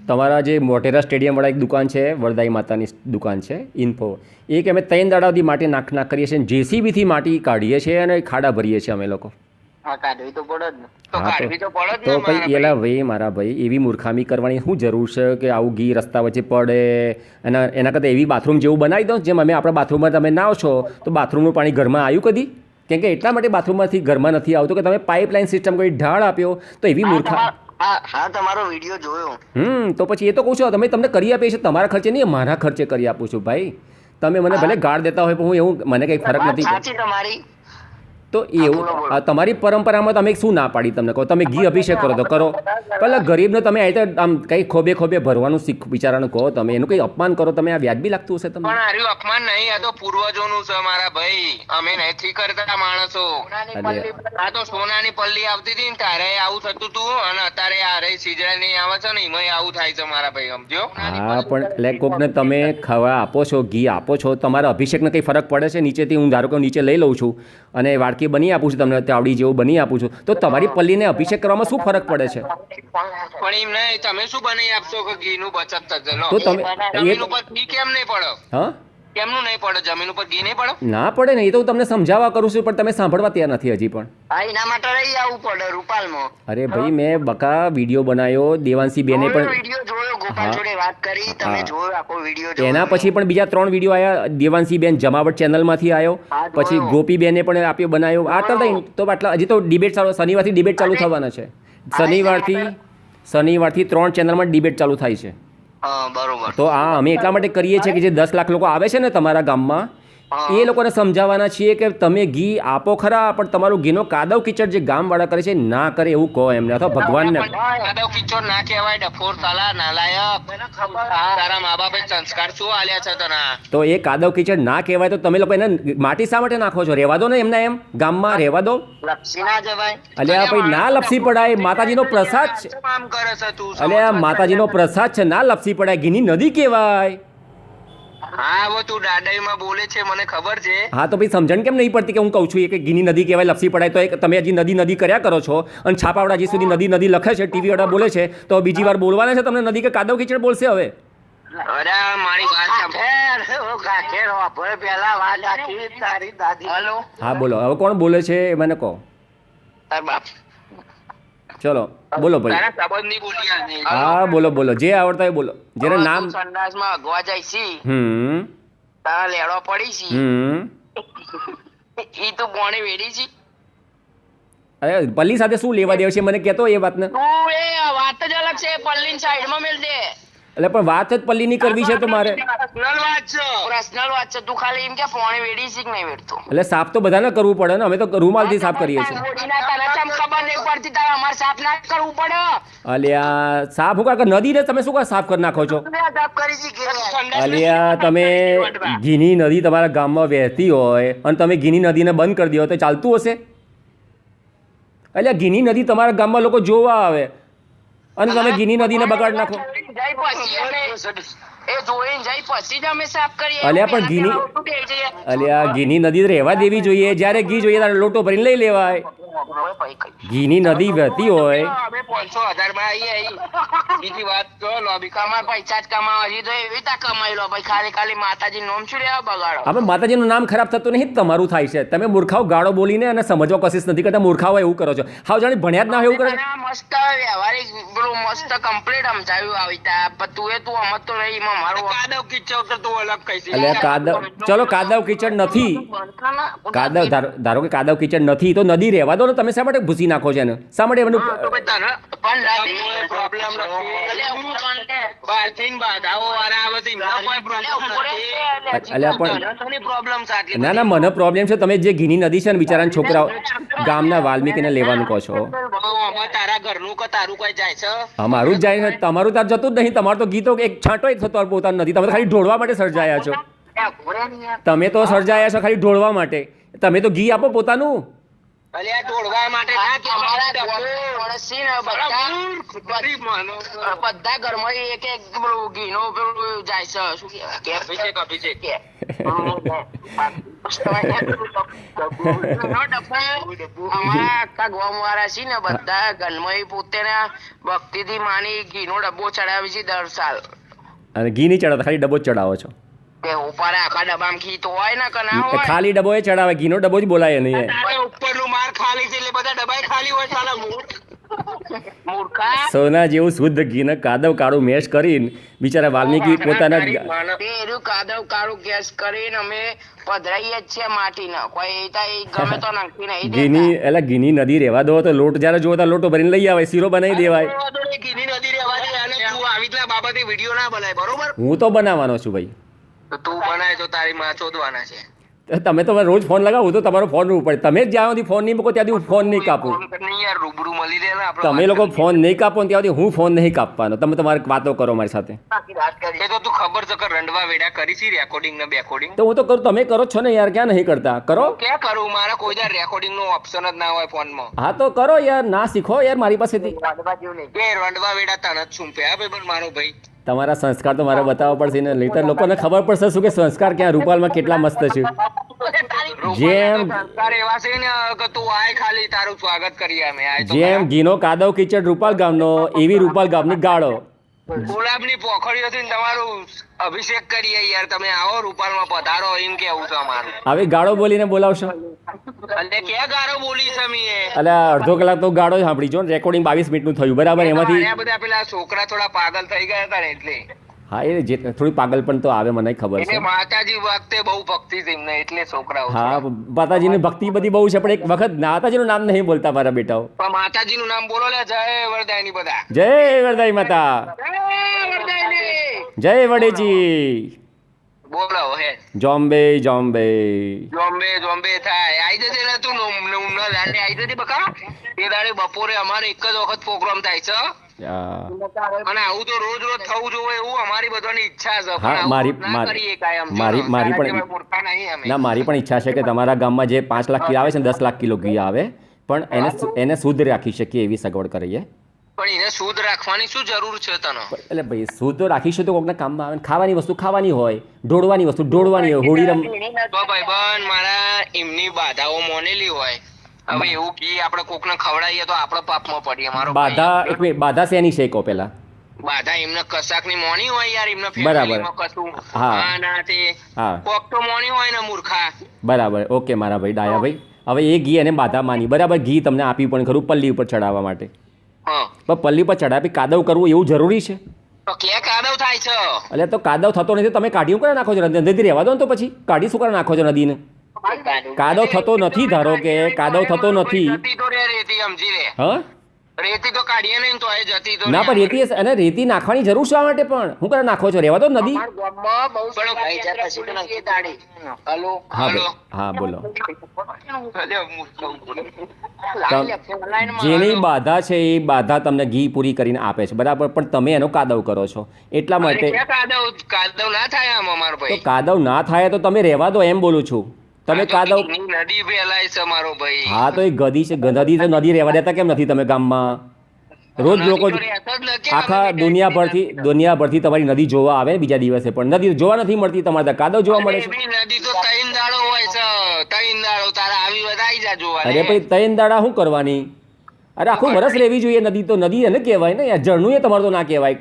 તમારા જે મોટેરા સ્ટેડિયમ વાળા એક દુકાન છે, વરદાઈ માતાની દુકાન છે, ઇન્ફો, એ કે અમે 3 દાડાથી માટી નાખ કરીએ છીએ, જેસીબીથી માટી કાઢીએ છીએ અને ખાડા ભરીએ છીએ અમે લોકો. હા, કાઢવી તો પડે જ ને. તો કાઢવી તો પડે જ તો ને ભાઈ એલા ભાઈ, મારા ભાઈ, એવી મૂર્ખામી કરવાની શું જરૂર છે કે આવું ઘી રસ્તા વચ્ચે પડે? એના કરતાં એવી બાથરૂમ જેવું બનાવી દો, જેમ અમે આપણા બાથરૂમમાં તમે નાવ છો તો બાથરૂમનું પાણી ઘરમાં આવ્યું કદી? કેમ કે એટલા માટે બાથરૂમમાંથી ઘરમાં નથી આવતું કે તમે પાઇપલાઇન સિસ્ટમ કરી ઢાળ આપ્યો, તો એવી મૂર્ખા. હા, તમારો વિડીયો જોયો. તો પછી એ તો કહું છું, તમે કરી આપીએ છીએ તમારા ખર્ચે નહીં, મારા ખર્ચે કરી આપું છું ભાઈ. તમે મને ભલે ગાળ દેતા હોય પણ હું એવું, મને કંઈ ફરક નથી. સાચી તમારી, તો એવું આ તમારી પરંપરામાં તમે શું ના પાડી તમને કહો તમે ઘી અભિષેક કરો તો કરો, પેલા ગરીબને તમે આ રીતે આમ કંઈ ખોબે ખોબે ભરવાનું શીખ વિચારવાનું કહો તમે, એનું કંઈ અપમાન કરો તમે, આ વ્યાજબી લાગતું હશે તમને? પણ આર્યું અપમાન નહીં, આ તો પૂર્વજોનું છે મારા ભાઈ, અમે નથી કરતા માણસો. આ તો સોનાની પલ્લી આવતી હતી ને તારે આવું થતું હતું, અને અત્યારે આ રે સિજડાની આવે છે ને એમાં આવું થાય છે મારા ભાઈ, સમજો. હા પણ એટલે કોકને તમે ખાવા આપો છો, ઘી આપો છો, તમારા અભિષેકને કંઈ ફરક પડે છે? નીચેથી હું ધારો કે નીચે લઈ લઉં છું અને વાડકી બની આપું છું તમને, તાવડી જેવું બની આપું છું, તો તમારી પલ્લીને અભિષેક કરવામાં શું ફરક પડે છે? પણ એમ નહીં, તમે શું બનાવી આપશો કે ઘી નું બચત થશે? લો, તો તમે જમીન ઉપર ઘી કેમ નહીં પડે? હા કેમનું નહીં પડે? જમીન ઉપર ઘી નહીં પડે? ના પડે ને, એ તો હું તમને સમજાવવા કરું છું પણ તમે સાંભળવા તૈયાર નથી હજી પણ. હા, એના માટે રહી આવવું પડે રૂપાલમાં. અરે ભાઈ મેં બકા વિડીયો બનાવ્યો, દેવાંશી બેને પણ વિડીયો જોયો, ગોપાલ જોડે વાત કરી, તમે જોયો આખો વિડીયો? એના પછી પણ બીજા 3 વિડીયો આવ્યા. દેવાંશી બેન જમાવટ ચેનલમાંથી આવ્યો, પછી ગોપી બેને પણ આપ્યો બનાવ્યો. આટલા તો આટલા હજી તો ડિબેટ ચાલુ, શનિવારથી ડિબેટ ચાલુ થવાના છે. શનિવારથી 3 ચેનલમાં ડિબેટ ચાલુ થાય છે. હા, બરોબર. તો આ અમે એટલા માટે કરીએ છીએ કે જે 10 લાખ લોકો આવે છે ને તમારા ગામમાં, એ લોકોને સમજાવવાના છીએ કે તમે ઘી આપો ખરા, પણ તમારું ઘીનો કાદવ કિચડ જે ગામવાળા કરે છે ના કરે એવું કહો એમને, અથવા ભગવાનને. કાદવ કિચડ ના કહેવાય, ડફોર સાલા નાલાયક. તારા મા બાપે સંસ્કાર શું આલ્યા છે તને? તો એ કાદવ કિચડ ના કહેવાય તો તમે લોકો એને માટી શા માટે નાખો છો? રહેવા દો ને એમને, એમ ગામમાં રહેવા દો. લપસી ના જવાય. અલ્યા ભાઈ ના લપસી પડાય, માતાજીનો પ્રસાદ છે. કામ કરે છે તું? અલ્યા માતાજીનો પ્રસાદ છે, ના લપસી પડાય, ઘીની નદી કહેવાય. હા, હવે તું દાડાઈમાં બોલે છે, મને ખબર છે. હા તો ભાઈ સમજણ કેમ નહીં પડતી કે હું કહું છું એ કે ઘીની નદી કહેવાય, લપસી પડાય? તો એક તમે હજી નદી નદી કર્યા કરો છો અને છાપાવાળા હજી સુધી નદી નદી લખે છે, ટીવી વાળા બોલે છે, તો બીજી વાર બોલવાના છે તમને નદી કે કાદવ કિચડ બોલશે હવે? અરે મારી વાત સાંભળ. પેલા વાત આખી તારી દાદી. હેલો. હા બોલો, હવે કોણ બોલે છે એ મને કહો. તાર બાપ. ચલો બોલો ભાઈ. તારા સંબંધી બોલી આજે. હા બોલો બોલો, જે આવડતા હોય બોલો, જેને નામ. સંડાસમાં અગવા જાય છે, તારા લેડો પડી છે, ઈ તો બોણે વેડી છે. અરે પલ્લી સાથે શું લેવા દેવા છે મને કહેતો એ વાતને? તું એ વાત જ અલગ છે, પલ્લીની સાઈડમાં મેલ દે. એટલે પણ વાત જ પલ્લીની કરવી છે તો મારે. પર્સનલ વાત છે, તું ખાલી એમ કે પોણે વેડી છે કે નહીં વેડતો. એટલે સાફ તો બધાને કરવું પડે ને, અમે તો રૂમાલથી સાફ કરીએ છીએ. ખબર નહીં પડતી, તારે અમારે સાફ ના કરવું પડે. અલ્યા સાફ હું કાંઈ નદીને તમે શું કાંઈ સાફ કરી નાખો છો? સાફ કરી છે. અલ્યા તમે ઘીની નદી તમારા ગામમાં વહેતી હોય અને તમે ઘીની નદીને બંધ કરી દો તો ચાલતું હશે? અલ્યા ઘીની નદી તમારા ગામમાં લોકો જોવા આવે અને તમે ઘીની નદીને બગાડ નાખો. અલ્યા પણ ઘીની નદી રહેવા દેવી જોઈએ, જ્યારે ઘી જોઈએ ત્યારે લોટો ભરીને લઈ લેવાય. ઘીની નદી વહેતી હોય. અમે 500,000 માં આવીએ. બીજી વાત તો લોબી કમાય, પૈસા જ કમાવા હજી તો એવી રીતે કમાઈ લો ભાઈ, ખાલી ખાલી માતાજી નોમ શું લેવા બગાડો? આપણે માતાજીનું નામ ખરાબ થતું નહીં, તમારું થાય છે. તમે મૂર્ખાઓ ગાળો બોલીને અને સમજવા કોશિશ નથી કરતા, મૂર્ખાઓ એવું કરો છો. હાવ જાણે ભણ્યા જ ના હોય એવું કરે. મસ્ત વ્યવહારિક પેલું મસ્ત કમ્પ્લીટ સમજાવ્યું આવી તા. તું સમજતો નહીં, એમાં મારું કાદવ કિચડ તો તું અલગ કહીશ. એટલે કાદવ, ચલો કાદવ કિચડ નથી, કાદવ ધારો કે કાદવ કિચડ નથી તો નદી રહેવા દો ને, તમે શા માટે ભૂસી નાખો છો એને? શા માટે એનું ના ના મને પ્રોબ્લેમ છે. તમે જે ઘીની નદી છે ને બિચારા છોકરાઓ ગામના વાલ્મીકીને લેવાનું કહો છો. તારા ઘરનું કે તારું કોઈ જાય છે? અમારું જ જાય છે, તમારું તાર જતું જ નહીં. તમારું તો ગીતો એક છાંટો થતો પોતાનું નથી, તમે તો ખાલી ઢોળવા માટે સર્જાયા છો. તમે તો સર્જાયા છો ખાલી ઢોળવા માટે. તમે તો ઘી આપો પોતાનું. અલ્યા ઢોળવા માટે બધા ઘરમાં એક એક ઘીનો જાય છે. શું કહેવાય? અમારા આખા ગામવાળા છે ને બધા ઘરમાં પોતે ભક્તિથી માની ઘીનો ડબ્બો ચડાવે છે દર સાલ. અને ઘી નહીં ચડાવતા, ખાલી ડબ્બો જ ચડાવો છો? ઉપર આખા ડબ્બામાં ઘી તો હોય ને કે ના હોય? ખાલી ડબ્બો એ ચડાવે, ઘીનો ડબ્બો જ બોલાય નહીં. ઉપરનું માર ખાલી છે એટલે બધા ડબ્બા ખાલી હોય. સાલા મૂર્ખા. સોના જેવું શુદ્ધ ઘીને કાદવ કાળું મેશ કરીને બિચારા વાલ્મીકી પોતાના કાદવ કાળું ગેસ કરીને અમે પધરાઈએ જ છે માટીને. કોઈ ગમે તો નાખી નહીં ઘીની. એટલે ઘીની નદી રહેવા દો તો લોટ જ્યારે જોવો તો લોટો ભરીને લઈ આવે, શીરો બનાવી દેવાય. ઘીની નદી રહેવા દે અને તું આવી જ બાબતે વિડીયો ના બનાય, બરોબર? હું તો બનાવવાનો છું ભાઈ. તો તું બનાય તો તારી માં ચોદવાના છે. તો તમે તો રોજ ફોન લગાવો તો તમારો ફોન ઉપડે. તમે જ જ્યાં સુધી ફોન નહીં મૂકો ત્યાંથી હું ફોન નહીં કાપું. ફોન કરીને યાર રૂબરૂ મળી રહે ને આપણે. તમે લોકો ફોન નહીં કાપો ને ત્યાં સુધી હું ફોન નહીં કાપવાનો. તમે તમારી વાતો કરો મારી સાથે. એ તો તું ખબર છે કે રંડવા વેડા કરી છે રેકોર્ડિંગ ને બેકોર્ડિંગ. તો હું તો કરું, તમે કરો છો ને યાર, ક્યાં નહીં કરતા? કરો. ક્યાં કરું? મારા કોઈ દર રેકોર્ડિંગ નો ઓપ્શન જ ના હોય ફોનમાં. હા તો કરો યાર, ના શીખો યાર મારી પાસેથી. કે રંડવા વેડા તને જ છુંપે હા ભાઈ પણ મારો ભાઈ. તમારા સંસ્કાર તો મારે બતાવવા પડશે ને, નહીંતર લોકોને ખબર પડશે શું કે સંસ્કાર ક્યાં રૂપાલમાં કેટલા મસ્ત છે. જેમ સંસ્કાર એવા છે ને કે તું આય ખાલી તારું સ્વાગત કરીએ અમે. આય તો જેમ ઘીનો કાદવ કીચડ રૂપાલ ગામનો, એવી રૂપાલ ગામની ગાળો. ગુલાબની પોખડીઓથી ને તમારું અભિષેક કરીએ યાર. તમે આવો રૂપાલમાં પધારો એમ કેવું છે અમારું. આવી ગાળો બોલીને બોલાવશો? અને ક્યાં ગારો બોલી છે મીએ? એટલે અડધો કલાક તો ગાળો જ સાંભળી જો. રેકોર્ડિંગ 22 મિનિટનું થયું બરાબર. એમાંથી આ બધા પેલા છોકરા થોડા પાગલ થઈ ગયા હતા ને એટલે. હા, એ જે થોડી પાગલ પણ તો આવે, મને ખબર એટલે છે. માતાજી વખતે બહુ ભક્તિ છે એમને એટલે છોકરાઓ છે. હા, માતાજીની ભક્તિ બધી બહુ છે, પણ એક વખત માતાજીનું નામ નહીં બોલતા મારા બેટાઓ. પણ માતાજીનું નામ બોલો લે. જય વરદાયની બધા. જય વરદાઈ માતા, જય વરદાયની. જય વડેજી. બોલો હે. જોમ્બે જોમ્બે. જોમ્બે જોમ્બે થાય. આઈ જજે ને તું ન લાડે આઈ જજે બકા. એ દાડે બપોરે અમારે એક જ વખત પ્રોગ્રામ થાય છે. અને આવું તો રોજ રોજ થવું જોઈએ એવું અમારી બધાની ઈચ્છા છે. હા, મારી પણ ઈચ્છા છે કે તમારા ગામમાં જે 5 લાખ કિલો આવે છે ને 10 લાખ કિલો ઘી આવે, પણ એને શુદ્ધ રાખી શકીએ એવી સગવડ કરીએ. પણ એને શુદ્ધ રાખવાની શું જરૂર છે તને? એટલે ભાઈ શુદ્ધ રાખીશું તો કોકના કામમાં આવે. ખાવાની વસ્તુ ખાવાની હોય, ઢોળવાની વસ્તુ ઢોળવાની હોય. હોળી તો ભાઈબંધ મારા એમની બાધાઓ મોનેલી હોય. હવે એવું કે આપણે કોકને ખવડાવીએ તો આપણે પાપમાં પડીએ. મારો બાધા એક મિનિટ, બાધા શેની છે કહો પહેલા? બાધા એમને કશાકની મોની હોય યાર. એમને બરાબર. ફેમિલીમાં કશું હા. હા ના તે હા કોક તો મોની હોય ને મૂર્ખા. બરાબર. ઓકે મારા ભાઈ ડાયા ભાઈ. હવે એ ઘી એને બાધા માની બરાબર. ઘી તમને આપ્યું પણ ખરું પલ્લી ઉપર ચડાવવા માટે. હા પણ પલ્લી પર ચડાવી કાદવ કરવું એવું જરૂરી છે? તો ક્યાં કાદવ થાય છે? એટલે તો કાદવ થતો નથી, તમે કાઢ્યું કરે નાખો છો? નદીથી રહેવા દો ને તો પછી કાઢી શું કરે નાખો છો નદીને? કાદવ થતો નથી, ધારો કે કાદવ થતો નથી. જતી તો રે રેતી સમજી રે. હા, રેતી તો કાઢીએ નહીં તો એ જતી તો ના પણ રેતી અને રેતી નાખવાની જરૂર શા માટે? પણ શું કરે નાખો છો? રહેવા દો નદી. હલો હા હલો ભાઈ, હા બોલો. જેની બાધા છે એ બાધા તમને ઘી પૂરી કરીને આપે છે બરાબર, પણ તમે એનો કાદવ કરો છો એટલા માટે. કાદવ ના થાય આમ અમારો તો ભાઈ. કાદવ ના થાય તો તમે રહેવા દો એમ બોલું છું. તમે કાદવ નદી ફેલાય છે મારો ભાઈ. હા તો એ ગદી છે, નદી તો નદી રહેવા દેતા કેમ નથી તમે ગામમાં? રોજ લોકો આખા દુનિયાભરથી તમારી નદી જોવા આવે ને બીજા દિવસે, પણ નદી જોવા નથી મળતી. તમારે ત્યાં કાદવ જોવા મળે છે. નદી તો તૈન દાડો હોય છે. તૈન દાડો તારા આવી વધાઈ જા જોવા. અરે ભાઈ તૈન દાડા શું કરવાની? અરે આખું વરસ રહેવી જોઈએ નદી. તો નદી એને કહેવાય ને યાર, ઝરણું એ તમારું તો ના કહેવાય.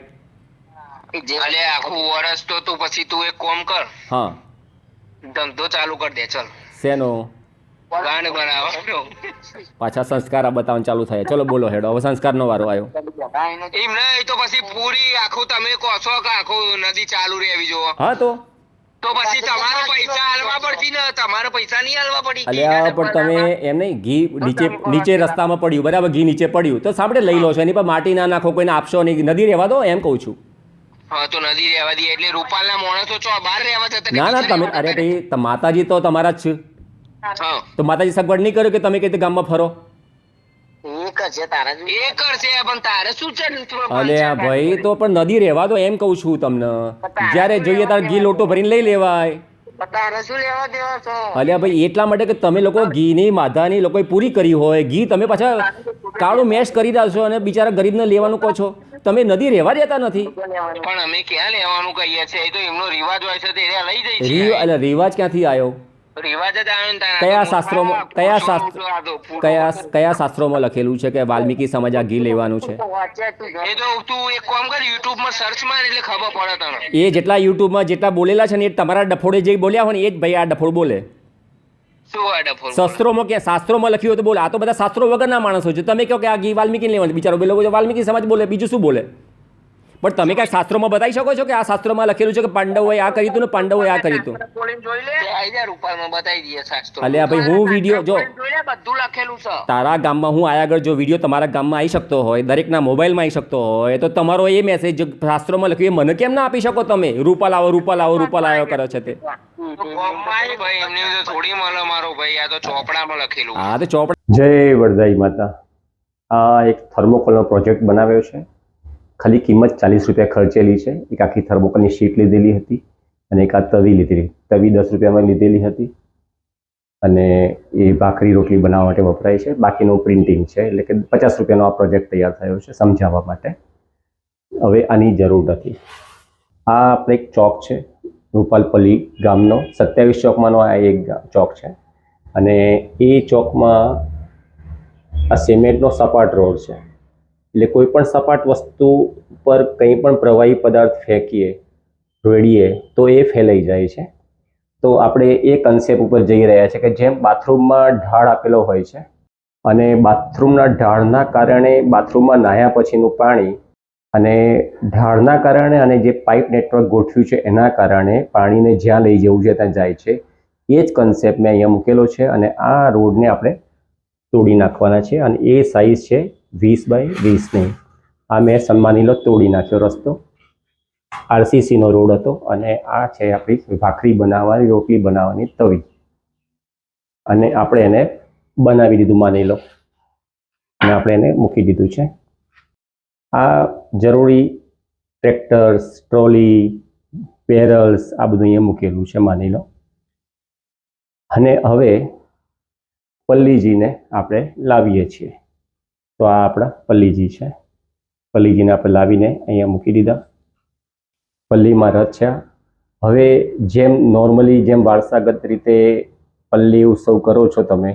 અલે આખું વરસ તો તું પછી તું એક કોમ કર. હા, ધંધો ચાલુ કર દે. ચલ શેનો? ગાંડ બનાવવાનો. પાછા સંસ્કાર બતાવવાનું ચાલુ થાય. ચલો બોલો હેડો, હવે સંસ્કારનો વારો આવ્યો. એમ નહીં તો પછી પૂરી આખું તમે કહો છો કે આખું નદી ચાલુ રહેવી જો. હા તો પછી તમારો પૈસા હાલવા પડતી ને તમારો પૈસા નહીં હાલવા પડી. અલ્યા પણ તમે એમ નહીં, ઘી નીચે રસ્તામાં પડ્યું બરાબર, ઘી નીચે પડ્યું તો સાંભળે લઈ લો છો, એની પર માટી ના નાખો, કોઈને આપશો નહીં, નદી રહેવા દો એમ કહું છું. હા તો નદી રહેવા દે એટલે રૂપાલના માણસો ચો બહાર રહેવા જતા. ના ના તમે, અરે ભાઈ માતાજી તો તમારા જ છે. હા તો માતાજી સગવડ નહીં કર્યો કે તમે કઈ રીતે ગામમાં ફરો? એ કરશે પણ તારે શું છે? અલ્યા ભાઈ તો પણ નદી રહેવા દો એમ કહું છું તમને. જ્યારે જોઈએ ત્યારે ઘી લોટો ભરીને લઈ લેવાય. તારે શું લેવા દેવા છો? અલ્યા ભાઈ એટલા માટે કે તમે લોકો ઘીની માધાની લોકોએ પૂરી કરી હોય, ઘી તમે પાછા કાળું મેશ કરી દાશો અને બિચારા ગરીબને લેવાનું કહો છો. તમે નદી રહેવા દેતા નથી. પણ અમે ક્યાં લેવાનું કહીએ છીએ? એ તો એમનો રિવાજ હોય છે તે લઈ જઈ છે. એટલે રિવાજ ક્યાંથી આવ્યો? રિવાજ જ આવ્યો ને તારા. કયા શાસ્ત્રોમાં કયા શાસ્ત્રોમાં લખેલું છે કે વાલ્મીકી સમાજ આ ઘી લેવાનું છે? એ તો તું એક કામ કર, યુટ્યુબ માં સર્ચ માર એટલે ખબર પડે તને. એ જેટલા યુટ્યુબમાં જેટલા બોલેલા છે ને એ તમારા ડફોડે જે બોલ્યા હોય ને એ જ ભાઈ આ ડફોડ બોલે. શું આ ડફોડ? શાસ્ત્રોમાં કે શાસ્ત્રોમાં લખ્યું હોય તો બોલે. આ તો બધા શાસ્ત્રો વગરના માણસો છે. તમે કહો કે આ ઘી વાલ્મીકી લેવાનું, બિચારો બોલે વાલ્મીકી સમાજ બોલે, બીજું શું બોલે? પણ તમે ક્યાંક શાસ્ત્રોમાં બતાવી શકો છો કે આ શાસ્ત્રોમાં લખેલું છે કે પાંડવોએ આ કર્યું હતું ને પાંડવોએ આ કર્યું હતું? બોલીને જોઈ લે આઈ જા રૂપાલમાં બતાવી દઈએ શાસ્ત્રો. અલ્યા ભાઈ, હું વિડીયો જો જોઈ લે બધું લખેલું છે. તારા ગામમાં હું આયા આગળ જો વિડીયો તમારા ગામમાં આવી શકતો હોય, દરેકના મોબાઈલમાં આવી શકતો હોય, તો તમારો એ મેસેજ શાસ્ત્રોમાં લખ્યું એ મને કેમ ના આપી શકો તમે? રૂપાલ આવો રૂપાલ આવો રૂપાલ આવ્યો કરે છે તે. ભાઈ એમની અંદર થોડી મળે મારો ભાઈ, આ તો ચોપડામાં લખેલું. હા તો ચોપડા. જય વરદાઈ માતા. આ એક થર્મોકોલનો પ્રોજેક્ટ બનાવ્યો છે. ખાલી કિંમત 40 રૂપિયા ખર્ચેલી છે. એક આખી થર્મોકોલની શીટ લીધેલી હતી અને એક આ તવી લીધેલી. તવી 10 રૂપિયામાં લીધેલી હતી અને એ ભાખરી રોટલી બનાવવા માટે વપરાય છે. બાકીનું પ્રિન્ટિંગ છે, એટલે કે 50 રૂપિયાનો આ પ્રોજેક્ટ તૈયાર થયો છે સમજાવવા માટે. હવે આની જરૂર નથી. આ આપણે એક ચોક છે રૂપાલપલ્લી ગામનો, 27 ચોકમાંનો આ એક ચોક છે અને એ ચોકમાં આ સિમેન્ટનો સપાટ રોડ છે. એટલે કોઈ પણ સપાટ વસ્તુ પર કંઈ પણ પ્રવાહી પદાર્થ ફેંકીએ, રેડીએ તો એ ફેલાઈ જાય છે. તો આપણે એ કન્સેપ્ટ ઉપર જઈ રહ્યા છે કે જેમ બાથરૂમમાં ઢાળ આપેલો હોય છે અને બાથરૂમના ઢાળના કારણે બાથરૂમમાં નાહ્યા પછીનું પાણી અને ઢાળના કારણે અને જે પાઇપ નેટવર્ક ગોઠવ્યું છે એના કારણે પાણીને જ્યાં લઈ જવું છે ત્યાં જાય છે. એ જ કન્સેપ્ટ મેં અહીંયા મૂકેલો છે અને આ રોડને આપણે તોડી નાખવાના છે અને એ સાઇઝ છે 20 બાય 20ની. આ મેં સન્માની લો તોડી નાખ્યો રસ્તો. આરસીસીનો રોડ હતો અને આ છે આપણી ભાખરી બનાવવાની, રોટલી બનાવવાની તવી અને આપણે એને બનાવી દીધું માની લો અને આપણે એને મૂકી દીધું છે. આ જરૂરી ટ્રેક્ટર્સ, ટ્રોલી, બેરલ્સ આ બધું અહીંયા મૂકેલું છે માની લો. અને હવે પલ્લીજીને આપણે લાવીએ છીએ. તો આ આપણા પલ્લીજી છે. પલ્લીજીને આપણે લાવીને અહીંયા મૂકી દીધા. પલ્લીમાં રચ્યા. હવે જેમ નોર્મલી જેમ વારસાગત રીતે પલ્લી ઉત્સવ કરો છો તમે,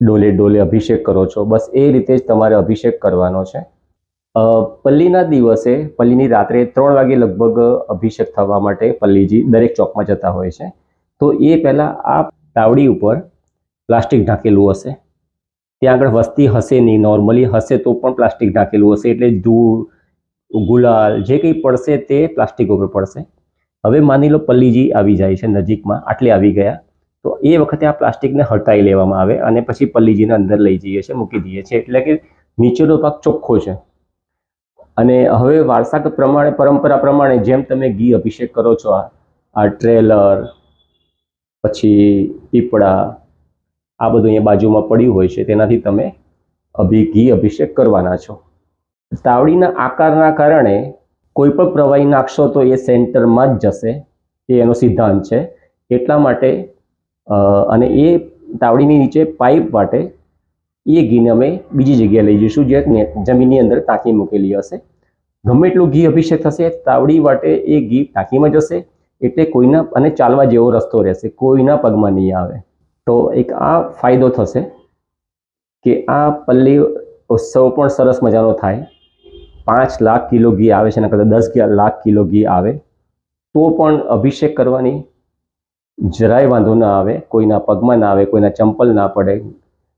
ડોલે ડોલે અભિષેક કરો છો, બસ એ રીતે જ તમારે અભિષેક કરવાનો છે. પલ્લીના દિવસે, પલ્લીની રાત્રે 3 વાગે લગભગ અભિષેક થવા માટે પલ્લીજી દરેક ચોકમાં જતા હોય છે. તો એ પહેલાં આ તાવડી ઉપર પ્લાસ્ટિક ઢાંકેલું હશે. ત્યાં આગળ વસ્તી હશે નહીં, નોર્મલી હશે તો પણ પ્લાસ્ટિક ઢાંકેલું હશે, એટલે ધૂળ, ગુલાલ જે કંઈ પડશે તે પ્લાસ્ટિક ઉપર પડશે. હવે માની લો પલ્લીજી આવી જાય છે નજીકમાં, આટલે આવી ગયા, તો એ વખતે આ પ્લાસ્ટિકને હટાવી લેવામાં આવે અને પછી પલ્લીજીને અંદર લઈ જઈએ છીએ, મૂકી દઈએ છીએ. એટલે કે નીચેનો ભાગ ચોખ્ખો છે. અને હવે વારસાગત પ્રમાણે, પરંપરા પ્રમાણે જેમ તમે ઘી અભિષેક કરો છો, આ ટ્રેલર, પછી પીપળા, આ બધું અહીંયા બાજુમાં પડ્યું હોય છે, તેનાથી તમે ઘી અભિષેક કરવાના છો. તાવડીના આકારના કારણે કોઈ પણ પ્રવાહી નાખશો તો એ સેન્ટરમાં જ જશે, એ એનો સિદ્ધાંત છે. એટલા માટે અને એ તાવડીની નીચે પાઇપ માટે એ ઘીને અમે બીજી જગ્યાએ લઈ જઈશું, જે જમીનની અંદર ટાંકી મૂકેલી હશે. ગમે એટલું ઘી અભિષેક થશે, તાવડી માટે એ ઘી ટાંકીમાં જશે, એટલે કોઈના અને ચાલવા જેવો રસ્તો રહેશે, કોઈના પગમાં નહીં આવે. તો એક આ ફાયદો થશે કે આ પલ્લી ઉત્સવ પણ સરસ મજાનો થાય. 5 લાખ કિલો ઘી આવે છે, એના કરતાં 10 લાખ કિલો ઘી આવે તો પણ અભિષેક કરવાની જરાય વાંધો ના આવે, કોઈના પગમાં ના આવે, કોઈના ચંપલ ના પડે,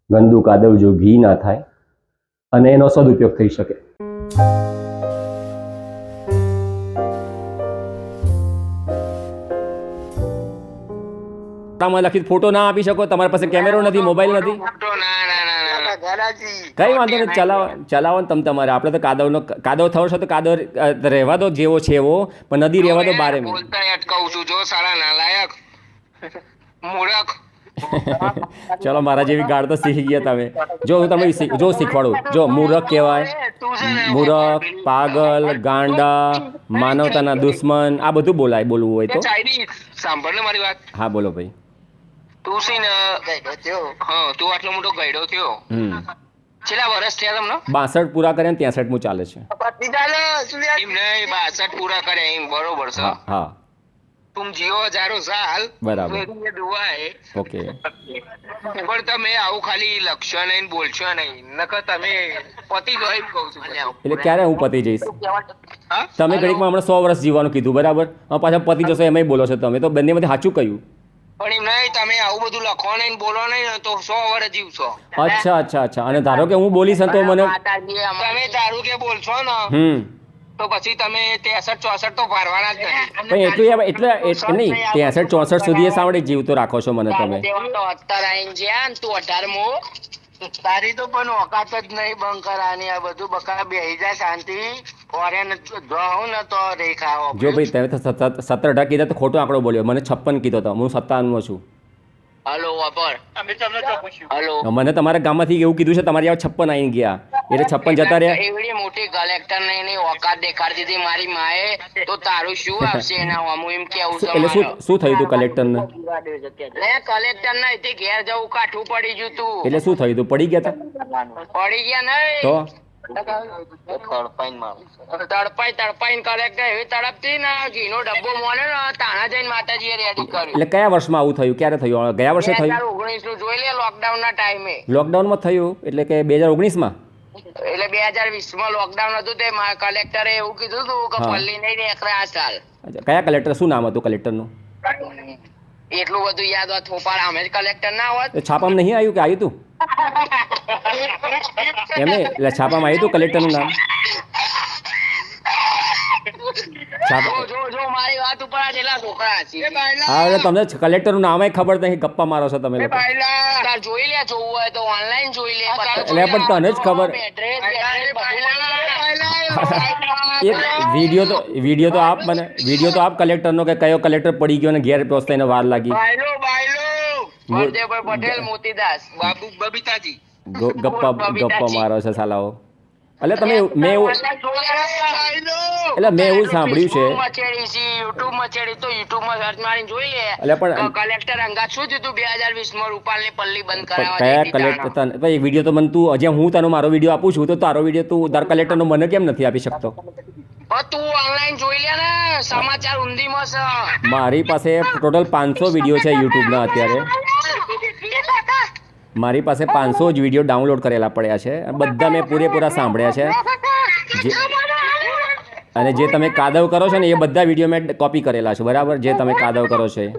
ગંદુ કાદવ જો ઘી ના થાય અને એનો સદુપયોગ થઈ શકે. લખી ફોટો ના આપી શકો? તમારી પાસે કેમેરો નથી, મોબાઈલ નથી? ના ઘરાજી કઈ વાંધો નહીં, ચલાવો ને તમે તમારે. આપણે તો કાદવ થવો તો કાદવ રહેવા દો જેવો છે એવો, પણ નદી રહેવા દો 12 મિનિટ. બોલતા અટકાવું છું જો સાલા નાલાયક મૂર્ખ. ચલો, મારા જેવી ગાળ તો શીખી ગયા તમે. જો હું તમને શીખવાડું. જો મૂર્ખ કહેવાય, મૂર્ખ, પાગલ, ગાંડા, માનવતાના દુશ્મન, આ બધું બોલવું હોય તો. સાંભળ ને મારી વાત. હા બોલો ભાઈ. તું છે ને ગયડો થયો. હા, તું આટલો મોટો ગયડો થયો. છેલ્લા વર્ષ થયા તમને? 62 પૂરા કર્યા ને 63મું ચાલે છે. એમ નહીં, 62 પૂરા કર્યા એમ, બરોબર છે. હા તુમ જીઓ હજારો સાલ. બરાબર. ये दुआ है. ઓકે. પણ તમે આવું ખાલી લખશો નહીં, બોલશો નહીં, નકર તમે પતિ જો એમ કહું છું. એટલે ક્યારે હું પતી જઈશ? હા? તમે ઘડીકમાં હમણાં 100 વર્ષ જીવવાનું કીધું, બરાબર? પાછા પતી જશો એમાંય બોલો છો તમે, તો બંનેમાંથી સાચું કહ્યું. પણ એમ નહીં, તમે આવું બધું લખો નહીં, બોલો નહીં તો 100 વર્ષ જીવશો. અચ્છા. અને ધારો કે હું બોલીશ ને તો મને તમે તારું કે બોલશો ને તો પછી તમે 63-64 તો ભરવાના જ નથી. પણ એટલું નહીં 63-64 સુધી એ સાવડે જીવતો રાખો છો મને તમે. તો અત્યારે આઈને જ્યાં ને તું 18મો તારી તો પણ ઓકાત જ નહીં બંકરાની. આ બધું બકા બેહી જાય શાંતિ. ફોરેન જાઉં ને તો રેખાઓ જો ભાઈ તમે તો 17-18 કીધા તો ખોટો આંકડો બોલ્યો. મને 56 કીધો હતો. હું 57 છું. હલો વાપર અમે તમને જો પૂછ્યું. હલો મને તમારા ગામમાંથી એવું કીધું છે તમારી આ 56 આવીને ગયા એટલે 56 જતા રહ્યા. એવડી મોટી કલેક્ટર ને એની ઓકાત દેખાડી દીધી મારી માએ. તો તારું શું આવશે એના હું એમ કેવું છે એટલે શું થયું હતું કલેક્ટરને? લે કલેક્ટર ને અહીંથી ઘેર જવું કાઠું પડી ગયું તું. એટલે શું થયું હતું? પડી ગયા હતા પડી ગયા નહીં તો? તડપાઈ કલેક્ટર એવી તડપતી ને ઘીનો ડબ્બો મોને ને તાણા જઈને માતાજીએ રેડી કર્યું. એટલે કયા વર્ષમાં આવું થયું? ક્યારે થયું? ગયા વર્ષે થયું? 2019 નું જોઈ લે લોકડાઉન ના ટાઈમે. લોકડાઉનમાં થયું એટલે કે 2019માં? એટલે 2020 માં લોકડાઉન હતું તે કલેક્ટરે એવું કીધું હતું કે હા. પલ્લી નહીં નીકળે આ સાલ. અચ્છા, કયા કલેક્ટર? શું નામ હતું કલેક્ટરનું? એટલું બધું યાદ હોત થોપાર અમે જ કલેક્ટર ના હોત. તો છાપામાં નહીં આવ્યું કે આવ્યું હતું? એમને એટલે છાપામાં આવ્યું હતું કલેક્ટરનું નામ? જો મારી વાત ઉપર આ જેટલા છોકરા હસી. હા એટલે તમને કલેક્ટરનું નામે ખબર નહીં, ગપ્પા મારો છો તમે લોકો. તાર જોઈ લે, જોવું હોય તો ઓનલાઈન જોઈ લે. એટલે પણ તને જ ખબર. એક વિડીયો તો આપ મને કલેક્ટરનો કે કયો કલેક્ટર પડી ગયો ને ઘેર પહોંચતા એને વાર લાગી. વરદેવભાઈ પટેલ, મોતીદાસ, બાબુ બબીતાજી. ગપ્પા મારો છે સાલાઓ. એટલે તમે મેં એવું સાંભળ્યું છે. યુટ્યુબ માં ચેડી તો યુટ્યુબ માં સર્ચ મારીને જોઈ લે. એટલે પણ કલેક્ટર અંગાત શું થયું 2020 માં રૂપાલની પલ્લી બંધ કરાવવા કયા જતી તાણા. કલેક્ટર? ભાઈ વિડીયો તો મને તું હજી હું તને મારો વિડીયો આપું છું તો તારો વિડીયો તું દર કલેક્ટરનો મને કેમ નથી આપી શકતો? તું ઓનલાઈન જોઈ લે ને, સમાચાર ઊંધીમાં છે. મારી પાસે ટોટલ 500 વિડીયો છે યુટ્યુબના અત્યારે. મારી પાસે 500 જ વિડીયો ડાઉનલોડ કરેલા પડ્યા છે. બધા મેં પૂરેપૂરા સાંભળ્યા છે. અને જે તમે કાદવ કરો છો ને એ બધા વિડીયો મેં કોપી કરેલા છે. બરાબર? જે તમે કાદવ કરો છો એ.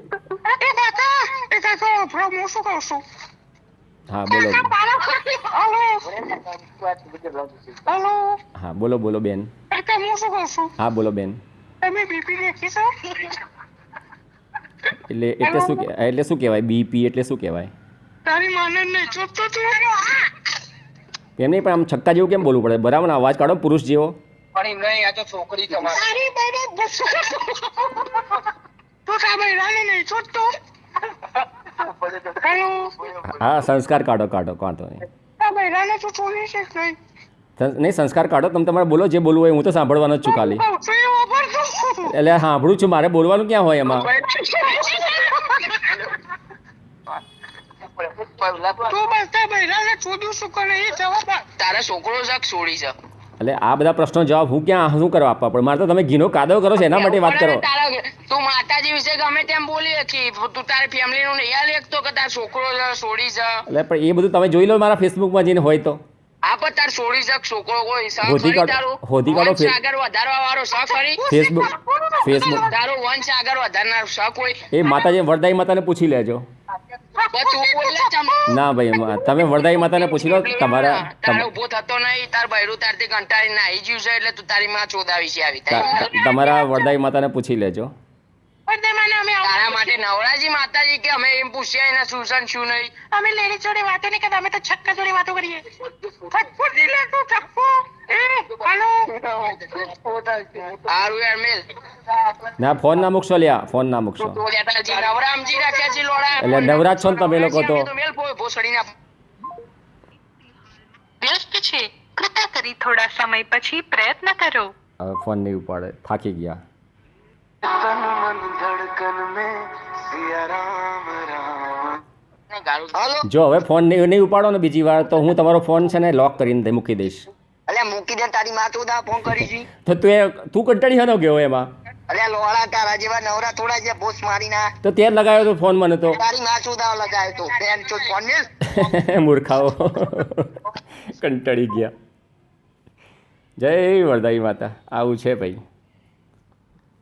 હા બોલો. હા બોલો બેન. હા બોલો બેન. એટલે શું કહેવાય બીપી? એટલે શું કહેવાય? તારી માને નહીં ચોપતો તું. એમ નહીં પણ આમ છક્કા જેવું કેમ બોલવું પડે? બરાબર ને અવાજ કાઢો પુરુષ જેવો. પણ નહીં, આ તો છોકરી તમારી. તું કા બૈરાને નહીં ચોપતો. હેલો. હા સંસ્કાર કાઢો વાંધો નહીં. આ બૈરાને તું છોડી છે નહીં. નહીં સંસ્કાર કાઢો. તમે તમારે બોલો જે બોલવું હોય. હું તો સાંભળવાનો જ છું ખાલી. એટલે સાંભળું છું, મારે બોલવાનું ક્યાં હોય એમાં? તારા છોકરો શક છોડી છે. એટલે આ બધા પ્રશ્નો જવાબ હું ક્યાં શું કરવા આપવા પડે? મારે તો તમે ઘીનો કાદવ કરો છો એના માટે વાત કરો. તું માતાજી વિશે ગમે તેમ બોલી હતી. તું તારી ફેમિલી નું નહીં યાદ એકતો કે તારા છોકરો છોડી છે. એટલે પણ એ બધું તમે જોઈ લો મારા ફેસબુકમાં જઈને હોય તો. આ પણ તાર છોડી શક છોકરો કોઈ હોધી કાઢો આગળ વધારવા વાળો શક ખરી. ફેસબુક તારો વંશ આગળ વધારનાર શક હોય. એ માતાજી વરદાઈ માતાને પૂછી લેજો. તું બોલ લે ચમ. ના ભાઈ તમે વરદાઈ માતાને પૂછી લો. તારે ઉભો થતો નહીં. તાર બૈરું તારથી કંટાળી નાહી જ્યું છે એટલે તું તારી માં ચોદાવી છે આવી. તમારા વરદાઈ માતાને પૂછી લેજો. તારા માટે નવરાજી માતાજી કે અમે એમ પૂછ્યા એના શું છે શું નહીં. અમે લેડી જોડે વાતો નહીં કરતા, અમે તો છક્કા જોડે વાતો કરીએ. હારું યાર મેલ. ના ફોન ના મૂકશો લ્યા, ફોન ના મૂકશો. નવરામજી રાખ્યા છે લોડા. એટલે નવરાજ છો ને તમે લોકો તો. મેલ ભોસડીના વ્યસ્ત છે, કૃપા કરી થોડા સમય પછી પ્રયત્ન કરો. હવે ફોન નહીં ઉપાડે, થાકી ગયા. જો હવે ફોન નહીં ઉપાડો ને બીજી વાર તો હું તમારો ફોન છે ને લોક કરીને મૂકી દઈશ. અલ્યા મૂકી દે તારી માં ચોદા ફોન કરી છી. તો તું કંટાળી હનો ગયો એમાં? અલ્યા લોડા તારા જેવા નવરા થોડા જે પોસ્ટ મારી ના. તો તે લગાવ્યો તો ફોન મને તો. તારી માં ચોદા લગાવ્યો તો બેન ચો ફોન ને. મૂર્ખાઓ કંટાળી ગયા. જય વરદાઈ માતા. આવું છે ભાઈ.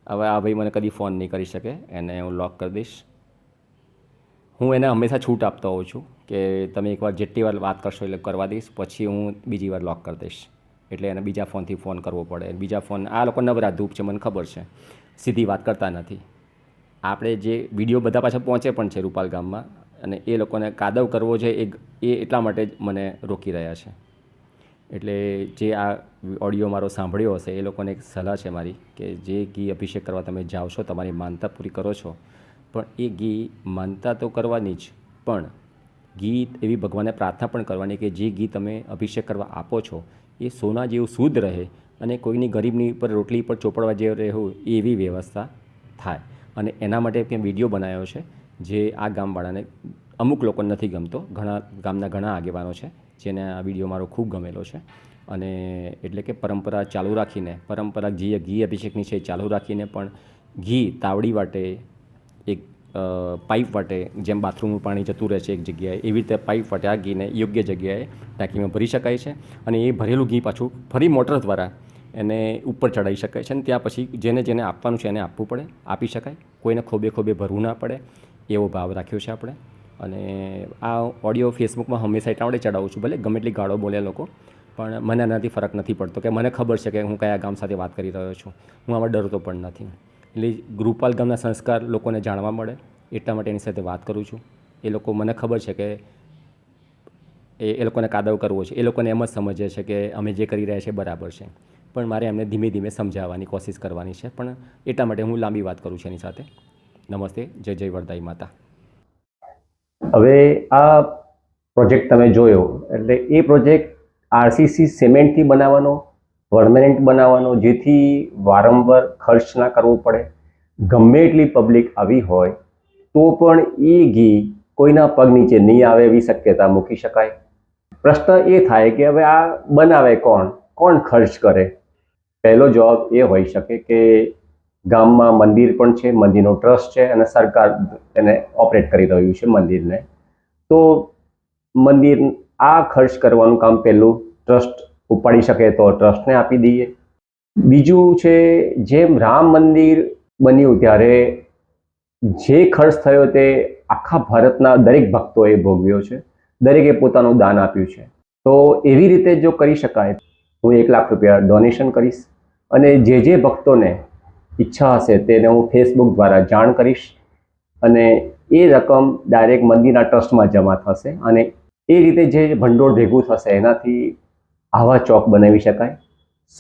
હવે આ ભાઈ મને કદી ફોન નહીં કરી શકે, એને હું લોક કરી દઈશ. હું એને હંમેશા છૂટ આપતો હોઉં છું કે તમે એકવાર જેટલી વાર વાત કરશો એટલે કરવા દઈશ, પછી હું બીજી વાર લોક કરી દઈશ. એટલે એને બીજા ફોનથી ફોન કરવો પડે. બીજા ફોન આ લોકો નવરા ધૂપ છે, મને ખબર છે, સીધી વાત કરતા નથી. આપણે જે વિડીયો બધા પાછા પહોંચે પણ છે રૂપાલ ગામમાં, અને એ લોકોને કાદવ કરવો છે એ એટલા માટે જ મને રોકી રહ્યા છે. એટલે જે આ ઓડિયો મારો સાંભળ્યો હશે એ લોકોને એક સલાહ છે મારી કે જે ઘી અભિષેક કરવા તમે જાઓ છો, તમારી માનતા પૂરી કરો છો, પણ એ ઘી માનતા તો કરવાની જ, પણ ઘી એવી ભગવાનને પ્રાર્થના પણ કરવાની કે જે ઘી તમે અભિષેક કરવા આપો છો એ સોના જેવું શુદ્ધ રહે અને કોઈની ગરીબની પર રોટલી પર ચોપડવા જેવું રહેવું એવી વ્યવસ્થા થાય. અને એના માટે મેં વિડીયો બનાવ્યો છે જે આ ગામવાળાને અમુક લોકોને નથી ગમતો, ઘણા ગામના ઘણા આગેવાનો છે જેને આ વિડીયો મારો ખૂબ ગમેલો છે. અને એટલે કે પરંપરા ચાલુ રાખીને, પરંપરા જે ઘી અભિષેકની છે એ ચાલુ રાખીને પણ ઘી તાવડી વાટે, એક પાઇપ વાટે, જેમ બાથરૂમનું પાણી જતું રહે છે એક જગ્યાએ, એવી રીતે પાઇપ વાટે આ ઘીને યોગ્ય જગ્યાએ ટાંકીમાં ભરી શકાય છે. અને એ ભરેલું ઘી પાછું ફરી મોટર દ્વારા એને ઉપર ચડાવી શકાય છે. અને ત્યાં પછી જેને જેને આપવાનું છે એને આપવું પડે, આપી શકાય, કોઈને ખોબે ખોબે ભરવું ના પડે એવો ભાવ રાખ્યો છે આપણે. અને આ ઓડિયો ફેસબુકમાં હંમેશા એટલા માટે ચડાવું છું, ભલે ગમે એટલી ગાળો બોલે લોકો, પણ મને એનાથી ફરક નથી પડતો કે મને ખબર છે કે હું કયા ગામ સાથે વાત કરી રહ્યો છું. હું આમાં ડરતો પણ નથી. એટલે રૂપાલ ગામના સંસ્કાર લોકોને જાણવા મળે એટલા માટે એની સાથે વાત કરું છું. એ લોકો, મને ખબર છે કે એ લોકોને કાદવ કરવો છે, એ લોકોને એમ જ સમજે છે કે અમે જે કરી રહ્યા છીએ બરાબર છે, પણ મારે એમને ધીમે ધીમે સમજાવવાની કોશિશ કરવાની છે. પણ એટલા માટે હું લાંબી વાત કરું છું એની સાથે. નમસ્તે, જય જય વરદાઈ માતા. હવે આ પ્રોજેક્ટ તમે જોયો એટલે એ પ્રોજેક્ટ આરસીસી સિમેન્ટથી બનાવવાનો, પરમેનન્ટ બનાવવાનો, જેથી વારંવાર ખર્ચ ના કરવો પડે. ગમે એટલી પબ્લિક આવી હોય તો પણ એ ઘી કોઈના પગ નીચે નહીં આવે એવી શક્યતા મૂકી શકાય. પ્રશ્ન એ થાય કે હવે આ બનાવે કોણ, કોણ ખર્ચ કરે? પહેલો જવાબ એ હોઈ શકે કે ગામમાં મંદિર પણ છે, મંદિરનો ટ્રસ્ટ છે અને સરકાર એને ઓપરેટ કરી રહ્યું છે મંદિરને. તો મંદિર આ ખર્ચ કરવાનું કામ પહેલું ટ્રસ્ટ ઉપાડી શકે તો ટ્રસ્ટને આપી દઈએ. બીજું છે, જેમ રામ મંદિર બન્યું ત્યારે જે ખર્ચ થયો તે આખા ભારતના દરેક ભક્તોએ ભોગવ્યો છે, દરેકે પોતાનું દાન આપ્યું છે. તો એવી રીતે જો કરી શકાય, હું 1 લાખ રૂપિયા ડોનેશન કરીશ અને જે ભક્તોને ઈચ્છા હશે તેને હું ફેસબુક દ્વારા જાણ કરીશ અને એ રકમ ડાયરેક્ટ મંદિરના ટ્રસ્ટમાં જમા થશે. અને એ રીતે જે ભંડોળ ભેગું થશે એનાથી આવા ચોક બનાવી શકાય.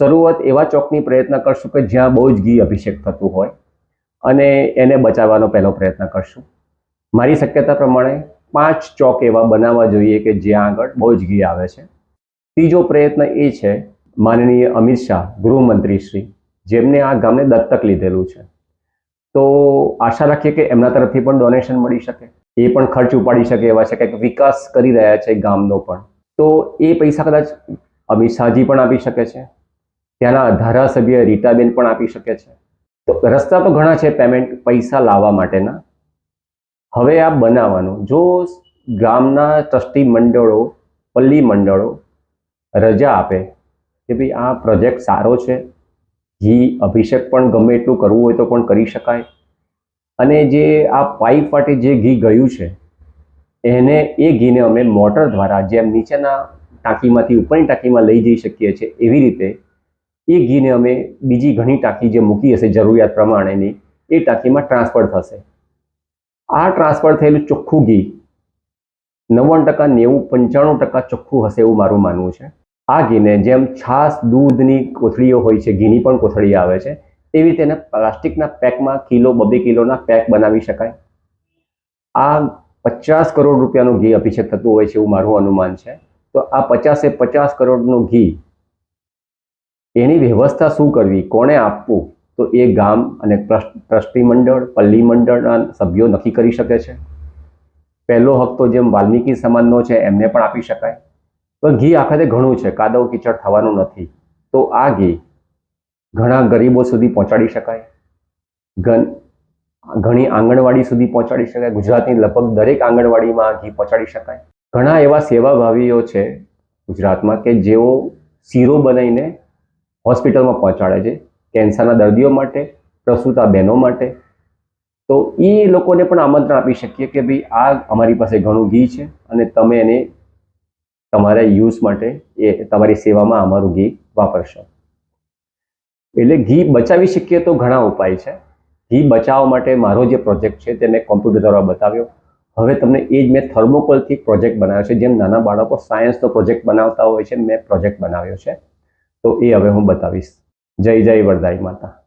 શરૂઆત એવા ચોકની પ્રયત્ન કરશું કે જ્યાં બહુ જ ઘી અભિષેક થતું હોય અને એને બચાવવાનો પહેલો પ્રયત્ન કરશું. મારી શક્યતા પ્રમાણે 5 ચોક એવા બનાવવા જોઈએ કે જ્યાં આગળ બહુ જ ઘી આવે છે. ત્રીજો પ્રયત્ન એ છે, માનનીય અમિત શાહ ગૃહમંત્રી શ્રી, જેમને આ ગામને દત્તક લીધેલું છે, તો આશા રાખીએ કે એમના તરફથી પણ ડોનેશન મળી શકે, એ પણ ખર્ચ ઉપાડી શકે એવા છે, કંઈક વિકાસ કરી રહ્યા છે ગામનો પણ, તો એ પૈસા કદાચ અમિત શાહજી પણ આપી શકે છે, ત્યાંના ધારાસભ્ય રીટાબેન પણ આપી શકે છે. તો રસ્તા તો ઘણા છે પેમેન્ટ પૈસા લાવવા માટેના. હવે આ બનાવવાનું, જો ગામના ટ્રસ્ટી મંડળો, પલ્લી મંડળો રજા આપે કે ભાઈ આ પ્રોજેક્ટ સારો છે, ઘી અભિષેક પણ ગમે એટલું કરવું હોય તો પણ કરી શકાય, અને જે આ પાઇપ વાટે જે ઘી ગયું છે એ ઘીને અમે મોટર દ્વારા જેમ નીચેના ટાંકીમાંથી ઉપરની ટાંકીમાં લઈ જઈ શકીએ છીએ એવી રીતે એ ઘીને અમે બીજી ઘણી ટાંકી જે મૂકી હશે જરૂરિયાત પ્રમાણેની એ ટાંકીમાં ટ્રાન્સફર થશે. આ ટ્રાન્સફર થયેલું ચોખ્ખું ઘી 90%, 90, 95% ચોખ્ખું હશે એવું મારું માનવું છે. આ ઘીને જેમ છાશ દૂધની કોથળીઓ હોય છે, ઘીની પણ કોથળી આવે છે, એવી રીતે એને પ્લાસ્ટિકના પેકમાં કિલો 2 કિલોના પેક બનાવી શકાય. આ 50 કરોડ રૂપિયાનું ઘી અભિષેક થતું હોય છે એવું મારું અનુમાન છે. તો આ 50 કરોડનું ઘી એની વ્યવસ્થા શું કરવી, કોને આપવું, તો એ ગામ અને ટ્રસ્ટી મંડળ, પલ્લી મંડળના સભ્યો નક્કી કરી શકે છે. પહેલો હક તો જેમ વાલ્મીકી સમાજનો છે એમને પણ આપી શકાય. તો ઘી આખરે ઘણું છે, કાદવ કીચડ થવાનું નથી. તો આ ઘી ઘણા ગરીબો સુધી પહોંચાડી શકાય, ઘણી આંગણવાડી સુધી પહોંચાડી શકાય. ગુજરાતની લગભગ દરેક આંગણવાડીમાં આ ઘી પહોંચાડી શકાય. ઘણા એવા સેવાભાવીઓ છે ગુજરાતમાં કે જેઓ શીરો બનાવીને હોસ્પિટલમાં પહોંચાડે છે, કેન્સરના દર્દીઓ માટે, પ્રસૂતા બહેનો માટે. તો એ લોકોને પણ આમંત્રણ આપી શકીએ કે ભાઈ આ અમારી પાસે ઘણું ઘી છે અને તમે એને તમારા યુઝ માટે એ તમારી સેવામાં અમારું ઘી વાપરશો. એટલે ઘી બચાવી શકીએ તો ઘણા ઉપાય છે. ઘી બચાવવા માટે મારો જે પ્રોજેક્ટ છે તે મેં કોમ્પ્યુટર દ્વારા બતાવ્યો. હવે તમને એ જ મેં થર્મોકોલથી પ્રોજેક્ટ બનાવ્યો છે. જેમ નાના બાળકો સાયન્સનો પ્રોજેક્ટ બનાવતા હોય છે, મેં પ્રોજેક્ટ બનાવ્યો છે. તો એ હવે હું બતાવીશ. જય જય વરદાઈ માતા.